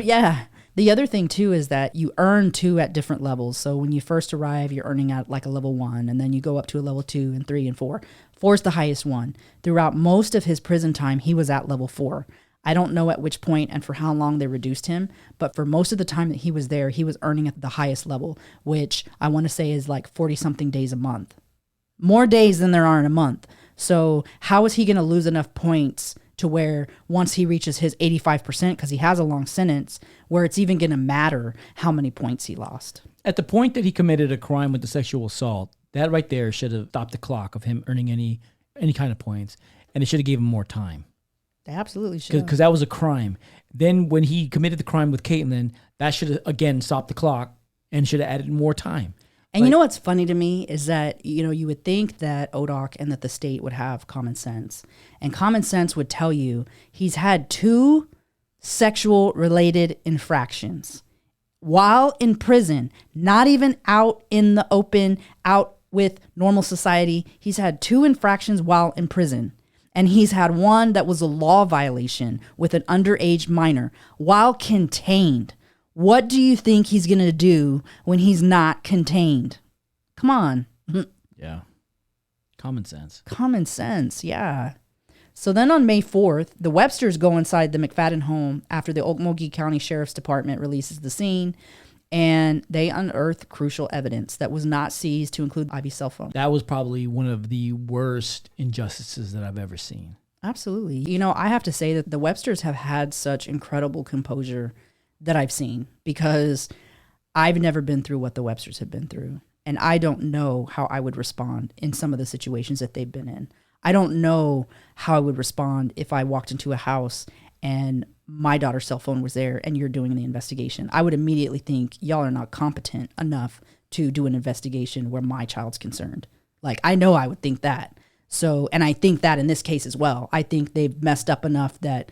Speaker 1: Yeah. The other thing, too, is that you earn 2 at different levels. So when you first arrive, you're earning at like a level 1, and then you go up to a level 2 and 3 and 4. 4 is the highest one. Throughout most of his prison time, he was at level 4. I don't know at which point and for how long they reduced him, but for most of the time that he was there, he was earning at the highest level, which I want to say is like 40-something days a month. More days than there are in a month. So how is he going to lose enough points to where once he reaches his 85%, because he has a long sentence, where it's even going to matter how many points he lost?
Speaker 2: At the point that he committed a crime with the sexual assault, that right there should have stopped the clock of him earning any kind of points, and it should have given him more time.
Speaker 1: They absolutely should.
Speaker 2: Because that was a crime. Then when he committed the crime with Caitlin, that should have, again, stopped the clock and should have added more time.
Speaker 1: And you know what's funny to me is that, you would think that ODOC and that the state would have common sense. And common sense would tell you he's had 2 sexual-related infractions while in prison, not even out in the open, out with normal society. He's had 2 infractions while in prison. And he's had 1 that was a law violation with an underage minor while contained. What do you think he's going to do when he's not contained? Come on.
Speaker 2: Yeah. Common sense.
Speaker 1: Common sense, yeah. So then on May 4th, the Websters go inside the McFadden home after the Okmulgee County Sheriff's Department releases the scene, and they unearth crucial evidence that was not seized, to include Ivy's cell phone.
Speaker 2: That was probably one of the worst injustices that I've ever seen.
Speaker 1: Absolutely. You know, I have to say that the Websters have had such incredible composure that I've seen, because I've never been through what the Websters have been through. And I don't know how I would respond in some of the situations that they've been in. I don't know how I would respond if I walked into a house and my daughter's cell phone was there and you're doing the investigation. I would immediately think y'all are not competent enough to do an investigation where my child's concerned. Like, I know I would think that. So, and I think that in this case as well. I think they've messed up enough that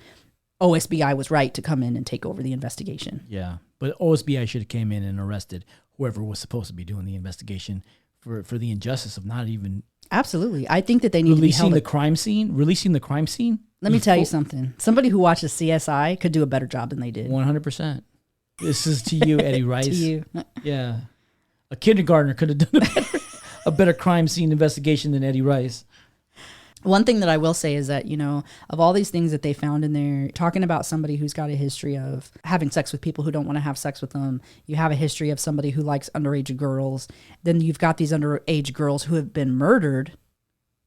Speaker 1: OSBI was right to come in and take over the investigation.
Speaker 2: Yeah, but OSBI should have came in and arrested whoever was supposed to be doing the investigation for the injustice of not even
Speaker 1: Absolutely. I think that they need to be held
Speaker 2: releasing the crime scene.
Speaker 1: Let me tell you something. Somebody who watches CSI could do a better job than they did.
Speaker 2: 100%. This is to you, Eddie Rice.
Speaker 1: To you.
Speaker 2: Yeah. A kindergartner could have done a better crime scene investigation than Eddie Rice.
Speaker 1: One thing that I will say is that, you know, of all these things that they found in there, talking about somebody who's got a history of having sex with people who don't want to have sex with them, you have a history of somebody who likes underage girls, then you've got these underage girls who have been murdered,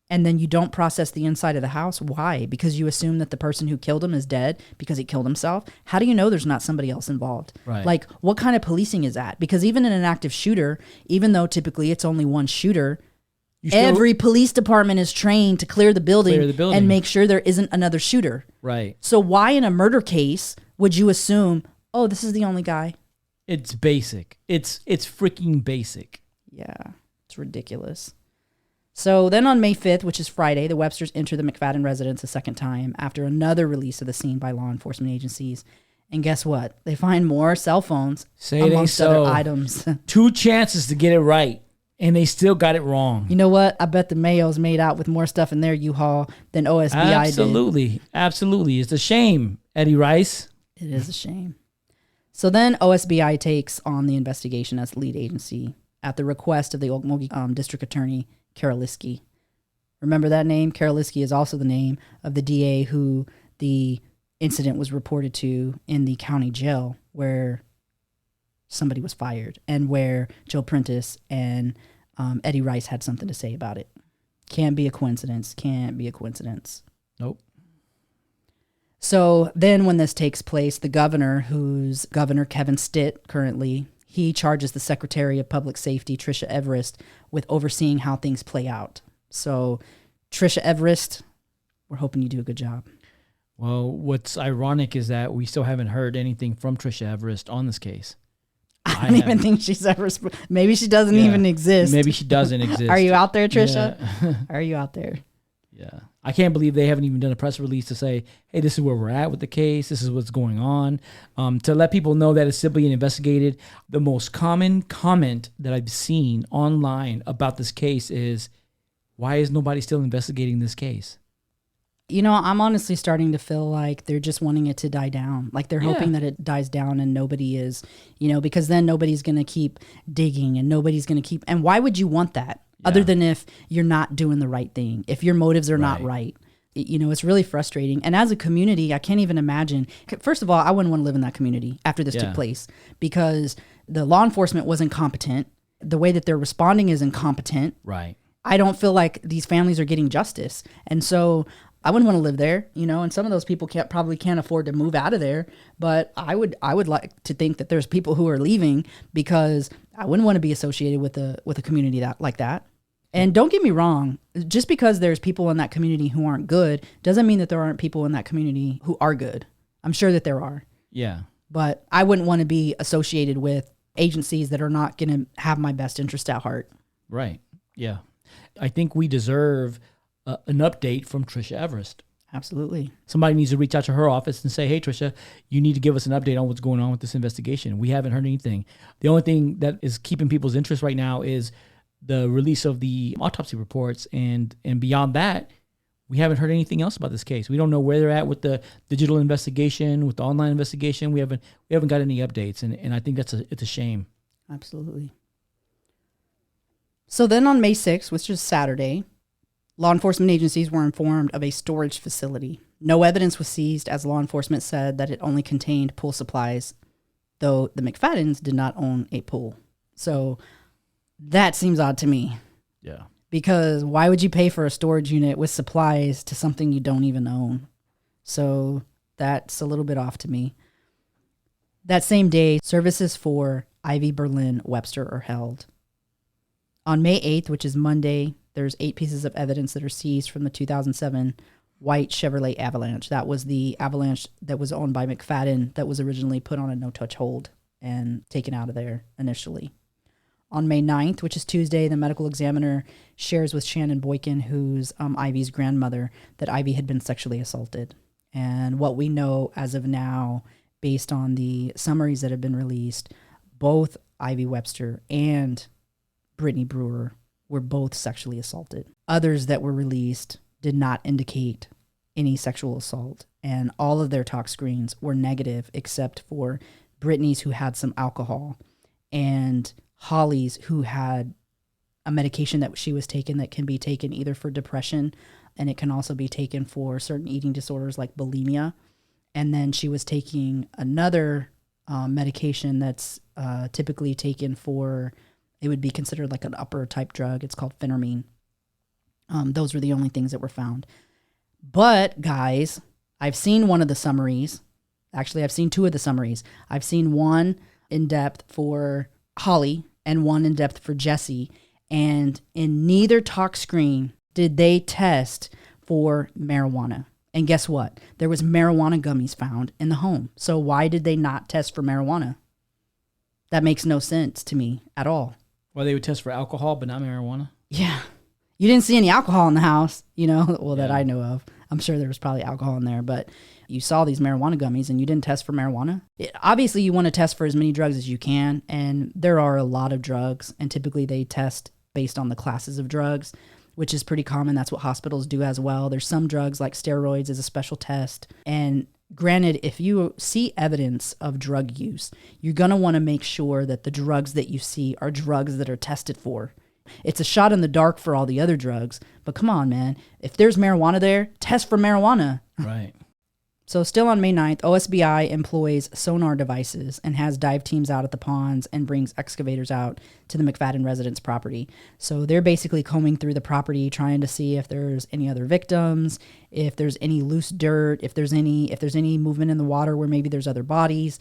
Speaker 1: and then you don't process the inside of the house. Why? Because you assume that the person who killed him is dead because he killed himself. How do you know there's not somebody else involved?
Speaker 2: Right.
Speaker 1: Like, what kind of policing is that? Because even in an active shooter, even though typically it's only one shooter, every police department is trained to clear the building and make sure there isn't another shooter.
Speaker 2: Right.
Speaker 1: So why in a murder case would you assume, oh, this is the only guy?
Speaker 2: It's basic. It's freaking basic.
Speaker 1: Yeah, it's ridiculous. So then on May 5th, which is Friday, the Websters enter the McFadden residence a second time after another release of the scene by law enforcement agencies. And guess what? They find more cell phones amongst other items.
Speaker 2: 2 chances to get it right. And they still got it wrong.
Speaker 1: You know what? I bet the Mayo's made out with more stuff in their U-Haul than OSBI
Speaker 2: did. Absolutely. It's a shame, Eddie Rice.
Speaker 1: It is a shame. So then OSBI takes on the investigation as lead agency at the request of the Okmulgee District Attorney, Karoliski. Remember that name? Karoliski is also the name of the DA who the incident was reported to in the county jail where somebody was fired and where Joe Prentice and Eddie Rice had something to say about it. Can't be a coincidence. Can't be a coincidence.
Speaker 2: Nope.
Speaker 1: So then when this takes place, the governor, who's Governor Kevin Stitt currently, he charges the Secretary of Public Safety, Tricia Everest, with overseeing how things play out. So Tricia Everest, we're hoping you do a good job.
Speaker 2: Well, what's ironic is that we still haven't heard anything from Tricia Everest on this case.
Speaker 1: I don't even think she's ever. Maybe she doesn't even exist.
Speaker 2: Maybe she doesn't exist.
Speaker 1: Are you out there, Trisha? Yeah. Are you out there?
Speaker 2: Yeah. I can't believe they haven't even done a press release to say, hey, this is where we're at with the case. This is what's going on. To let people know that it's simply investigated. The most common comment that I've seen online about this case is, why is nobody still investigating this case?
Speaker 1: You know, I'm honestly starting to feel like they're just wanting it to die down. Like they're hoping that it dies down and nobody is, you know, because then nobody's going to keep digging and nobody's going to keep. And why would you want that other than if you're not doing the right thing, if your motives are not right? You know, it's really frustrating. And as a community, I can't even imagine. First of all, I wouldn't want to live in that community after this took place because the law enforcement was incompetent. The way that they're responding is incompetent.
Speaker 2: Right.
Speaker 1: I don't feel like these families are getting justice. And so I wouldn't want to live there, you know, and some of those people probably can't afford to move out of there. But I would like to think that there's people who are leaving because I wouldn't want to be associated with a community like that. And don't get me wrong, just because there's people in that community who aren't good doesn't mean that there aren't people in that community who are good. I'm sure that there are.
Speaker 2: Yeah. But
Speaker 1: I wouldn't want to be associated with agencies that are not going to have my best interest at heart.
Speaker 2: Right. Yeah. I think we deserve an update from Tricia Everest.
Speaker 1: Absolutely.
Speaker 2: Somebody needs to reach out to her office and say, hey, Tricia, you need to give us an update on what's going on with this investigation. We haven't heard anything. The only thing that is keeping people's interest right now is the release of the autopsy reports. And beyond that, we haven't heard anything else about this case. We don't know where they're at with the digital investigation, with the online investigation. We haven't got any updates. And I think it's a shame.
Speaker 1: Absolutely. So then on May 6th, which is Saturday, law enforcement agencies were informed of a storage facility. No evidence was seized, as law enforcement said that it only contained pool supplies, though the McFaddens did not own a pool. So that seems odd to me.
Speaker 2: Yeah.
Speaker 1: Because why would you pay for a storage unit with supplies to something you don't even own? So that's a little bit off to me. That same day, services for Ivy Berlin Webster are held. On May 8th, which is Monday, there's 8 pieces of evidence that are seized from the 2007 white Chevrolet Avalanche. That was the Avalanche that was owned by McFadden that was originally put on a no-touch hold and taken out of there initially. On May 9th, which is Tuesday, the medical examiner shares with Shannon Boykin, who's Ivy's grandmother, that Ivy had been sexually assaulted. And what we know as of now, based on the summaries that have been released, both Ivy Webster and Brittany Brewer were both sexually assaulted. Others that were released did not indicate any sexual assault, and all of their tox screens were negative except for Brittany's, who had some alcohol, and Holly's, who had a medication that she was taking that can be taken either for depression, and it can also be taken for certain eating disorders like bulimia. And then she was taking another medication that's typically taken for, it would be considered like an upper type drug. It's called phentermine. Those were the only things that were found. But guys, I've seen one of the summaries. Actually, I've seen 2 of the summaries. I've seen one in depth for Holly and one in depth for Jesse. And in neither tox screen did they test for marijuana. And guess what? There was marijuana gummies found in the home. So why did they not test for marijuana? That makes no sense to me at all.
Speaker 2: Well, they would test for alcohol, but not marijuana?
Speaker 1: Yeah. You didn't see any alcohol in the house, that I know of. I'm sure there was probably alcohol in there, but you saw these marijuana gummies and you didn't test for marijuana. Obviously, you want to test for as many drugs as you can, and there are a lot of drugs, and typically they test based on the classes of drugs, which is pretty common. That's what hospitals do as well. There's some drugs like steroids as a special test. And granted, if you see evidence of drug use, you're going to want to make sure that the drugs that you see are drugs that are tested for. It's a shot in the dark for all the other drugs, but come on, man. If there's marijuana there, test for marijuana.
Speaker 2: Right.
Speaker 1: So still on May 9th, OSBI employs sonar devices and has dive teams out at the ponds and brings excavators out to the McFadden residence property. So they're basically combing through the property, trying to see if there's any other victims, if there's any loose dirt, if there's any movement in the water where maybe there's other bodies.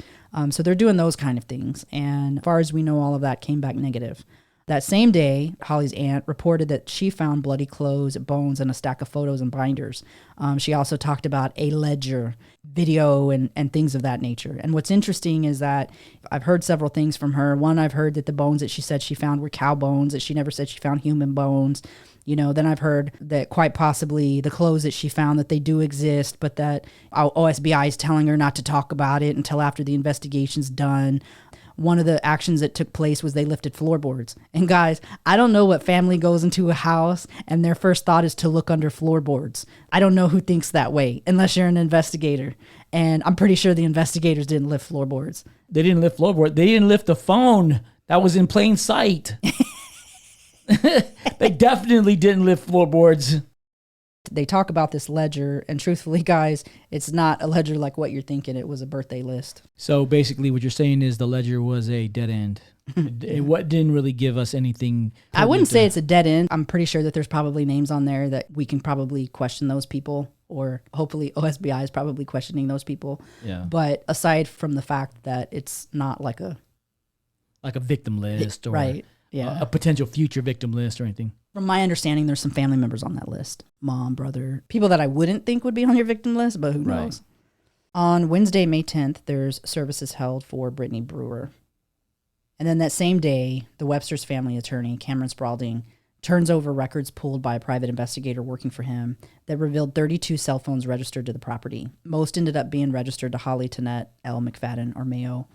Speaker 1: So they're doing those kind of things. And as far as we know, all of that came back negative. That same day, Holly's aunt reported that she found bloody clothes, bones, and a stack of photos and binders. She also talked about a ledger, video, and things of that nature. And what's interesting is that I've heard several things from her. One, I've heard that the bones that she said she found were cow bones, that she never said she found human bones. Then I've heard that quite possibly the clothes that she found, that they do exist, but that OSBI is telling her not to talk about it until after the investigation's done. One of the actions that took place was they lifted floorboards. And guys, I don't know what family goes into a house and their first thought is to look under floorboards. I don't know who thinks that way unless you're an investigator. And I'm pretty sure the investigators didn't lift floorboards.
Speaker 2: They didn't lift floorboards. They didn't lift the phone. That was in plain sight. They definitely didn't lift floorboards.
Speaker 1: They talk about this ledger, and truthfully, guys, it's not a ledger like what you're thinking. It was a birthday list.
Speaker 2: So basically what you're saying is the ledger was a dead end. It didn't really give us anything.
Speaker 1: I wouldn't say it's a dead end. I'm pretty sure that there's probably names on there that we can probably question those people, or hopefully OSBI is probably questioning those people.
Speaker 2: Yeah.
Speaker 1: But aside from the fact that it's not like a
Speaker 2: victim list or
Speaker 1: right. Yeah.
Speaker 2: a potential future victim list or anything.
Speaker 1: From my understanding, there's some family members on that list. Mom, brother, people that I wouldn't think would be on your victim list, but who knows? On Wednesday, May 10th, there's services held for Brittany Brewer. And then that same day, the Webster's family attorney, Cameron Spaulding, turns over records pulled by a private investigator working for him that revealed 32 cell phones registered to the property. Most ended up being registered to Holly Tonette, L. McFadden, or Mayo.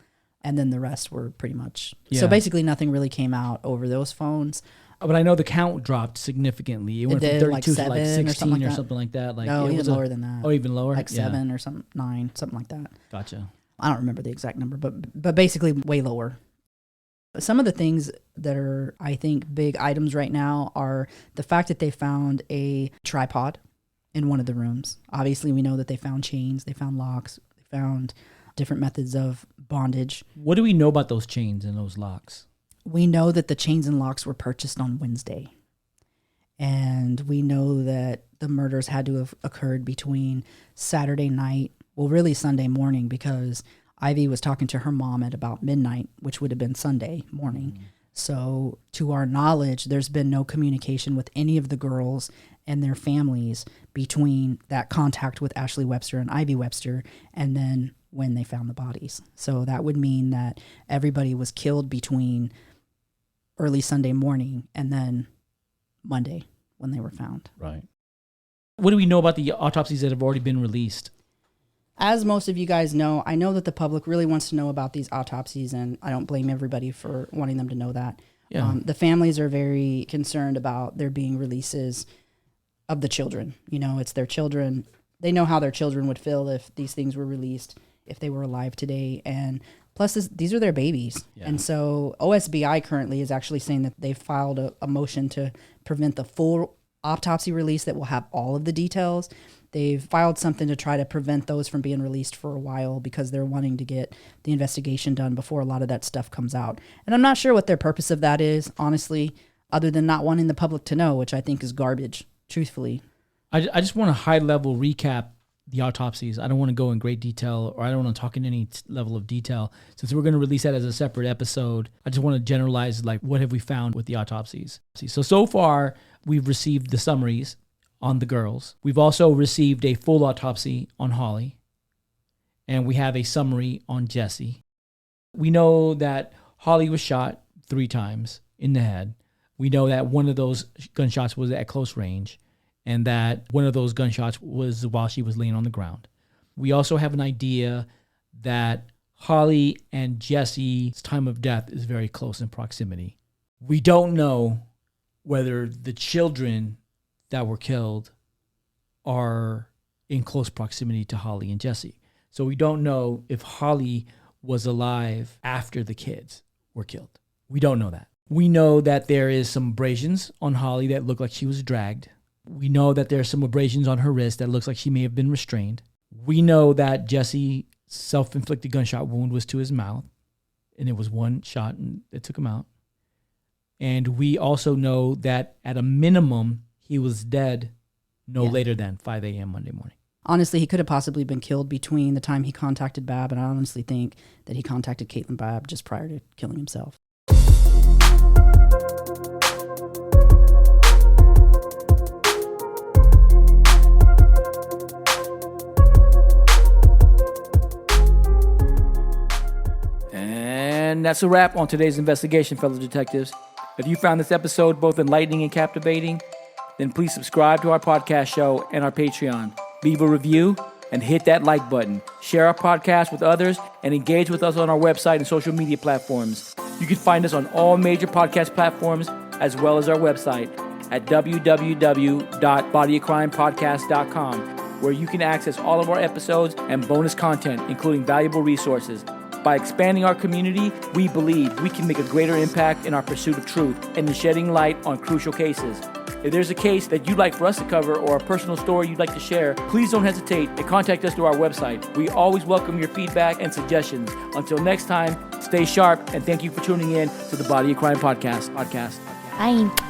Speaker 1: And then the rest were pretty much... Yeah. So basically nothing really came out over those phones.
Speaker 2: But I know the count dropped significantly. It went from 32 to like 16 or something like that.
Speaker 1: No, even lower than that.
Speaker 2: Oh, even lower?
Speaker 1: Like 7 or 9, something like that.
Speaker 2: Gotcha.
Speaker 1: I don't remember the exact number, but basically way lower. Some of the things that are, I think, big items right now are the fact that they found a tripod in one of the rooms. Obviously, we know that they found chains, they found locks, they found different methods of bondage.
Speaker 2: What do we know about those chains and those locks?
Speaker 1: We know that the chains and locks were purchased on Wednesday. And we know that the murders had to have occurred between Saturday night, well, really Sunday morning, because Ivy was talking to her mom at about midnight, which would have been Sunday morning. So to our knowledge, there's been no communication with any of the girls and their families between that contact with Ashley Webster and Ivy Webster and then when they found the bodies. So that would mean that everybody was killed between early Sunday morning and then Monday when they were found.
Speaker 2: Right. What do we know about the autopsies that have already been released?
Speaker 1: As most of you guys know, I know that the public really wants to know about these autopsies, and I don't blame everybody for wanting them to know that.
Speaker 2: Yeah.
Speaker 1: The families are very concerned about there being releases of the children. You know, it's their children. They know how their children would feel if these things were released, if they were alive today. And plus, these are their babies. Yeah. And so OSBI currently is actually saying that they filed a motion to prevent the full autopsy release that will have all of the details. They've filed something to try to prevent those from being released for a while because they're wanting to get the investigation done before a lot of that stuff comes out. And I'm not sure what their purpose of that is, honestly, other than not wanting the public to know, which I think is garbage, truthfully.
Speaker 2: I just want to high-level recap the autopsies. I don't want to go in great detail, or I don't want to talk in any level of detail. Since we're going to release that as a separate episode, I just want to generalize, like, what have we found with the autopsies. So far, we've received the summaries on the girls. We've also received a full autopsy on Holly, and we have a summary on Jesse. We know that Holly was shot 3 times in the head. We know that one of those gunshots was at close range, and that one of those gunshots was while she was laying on the ground. We also have an idea that Holly and Jesse's time of death is very close in proximity. We don't know whether the children that were killed are in close proximity to Holly and Jesse. So we don't know if Holly was alive after the kids were killed. We don't know that. We know that there is some abrasions on Holly that look like she was dragged. We know that there's some abrasions on her wrist that looks like she may have been restrained. We know that Jesse's self-inflicted gunshot wound was to his mouth, and it was one shot and it took him out. And we also know that at a minimum, he was dead no later than 5 a.m. Monday morning.
Speaker 1: Honestly, he could have possibly been killed between the time he contacted Bab, and I honestly think that he contacted Caitlin Babb just prior to killing himself.
Speaker 2: And that's a wrap on today's investigation, fellow detectives. If you found this episode both enlightening and captivating, then please subscribe to our podcast show and our Patreon. Leave a review and hit that like button. Share our podcast with others and engage with us on our website and social media platforms. You can find us on all major podcast platforms as well as our website at www.bodyofcrimepodcast.com, where you can access all of our episodes and bonus content, including valuable resources. By expanding our community, we believe we can make a greater impact in our pursuit of truth and in shedding light on crucial cases. If there's a case that you'd like for us to cover or a personal story you'd like to share, please don't hesitate to contact us through our website. We always welcome your feedback and suggestions. Until next time, stay sharp, and thank you for tuning in to the Body of Crime Podcast.
Speaker 3: Bye.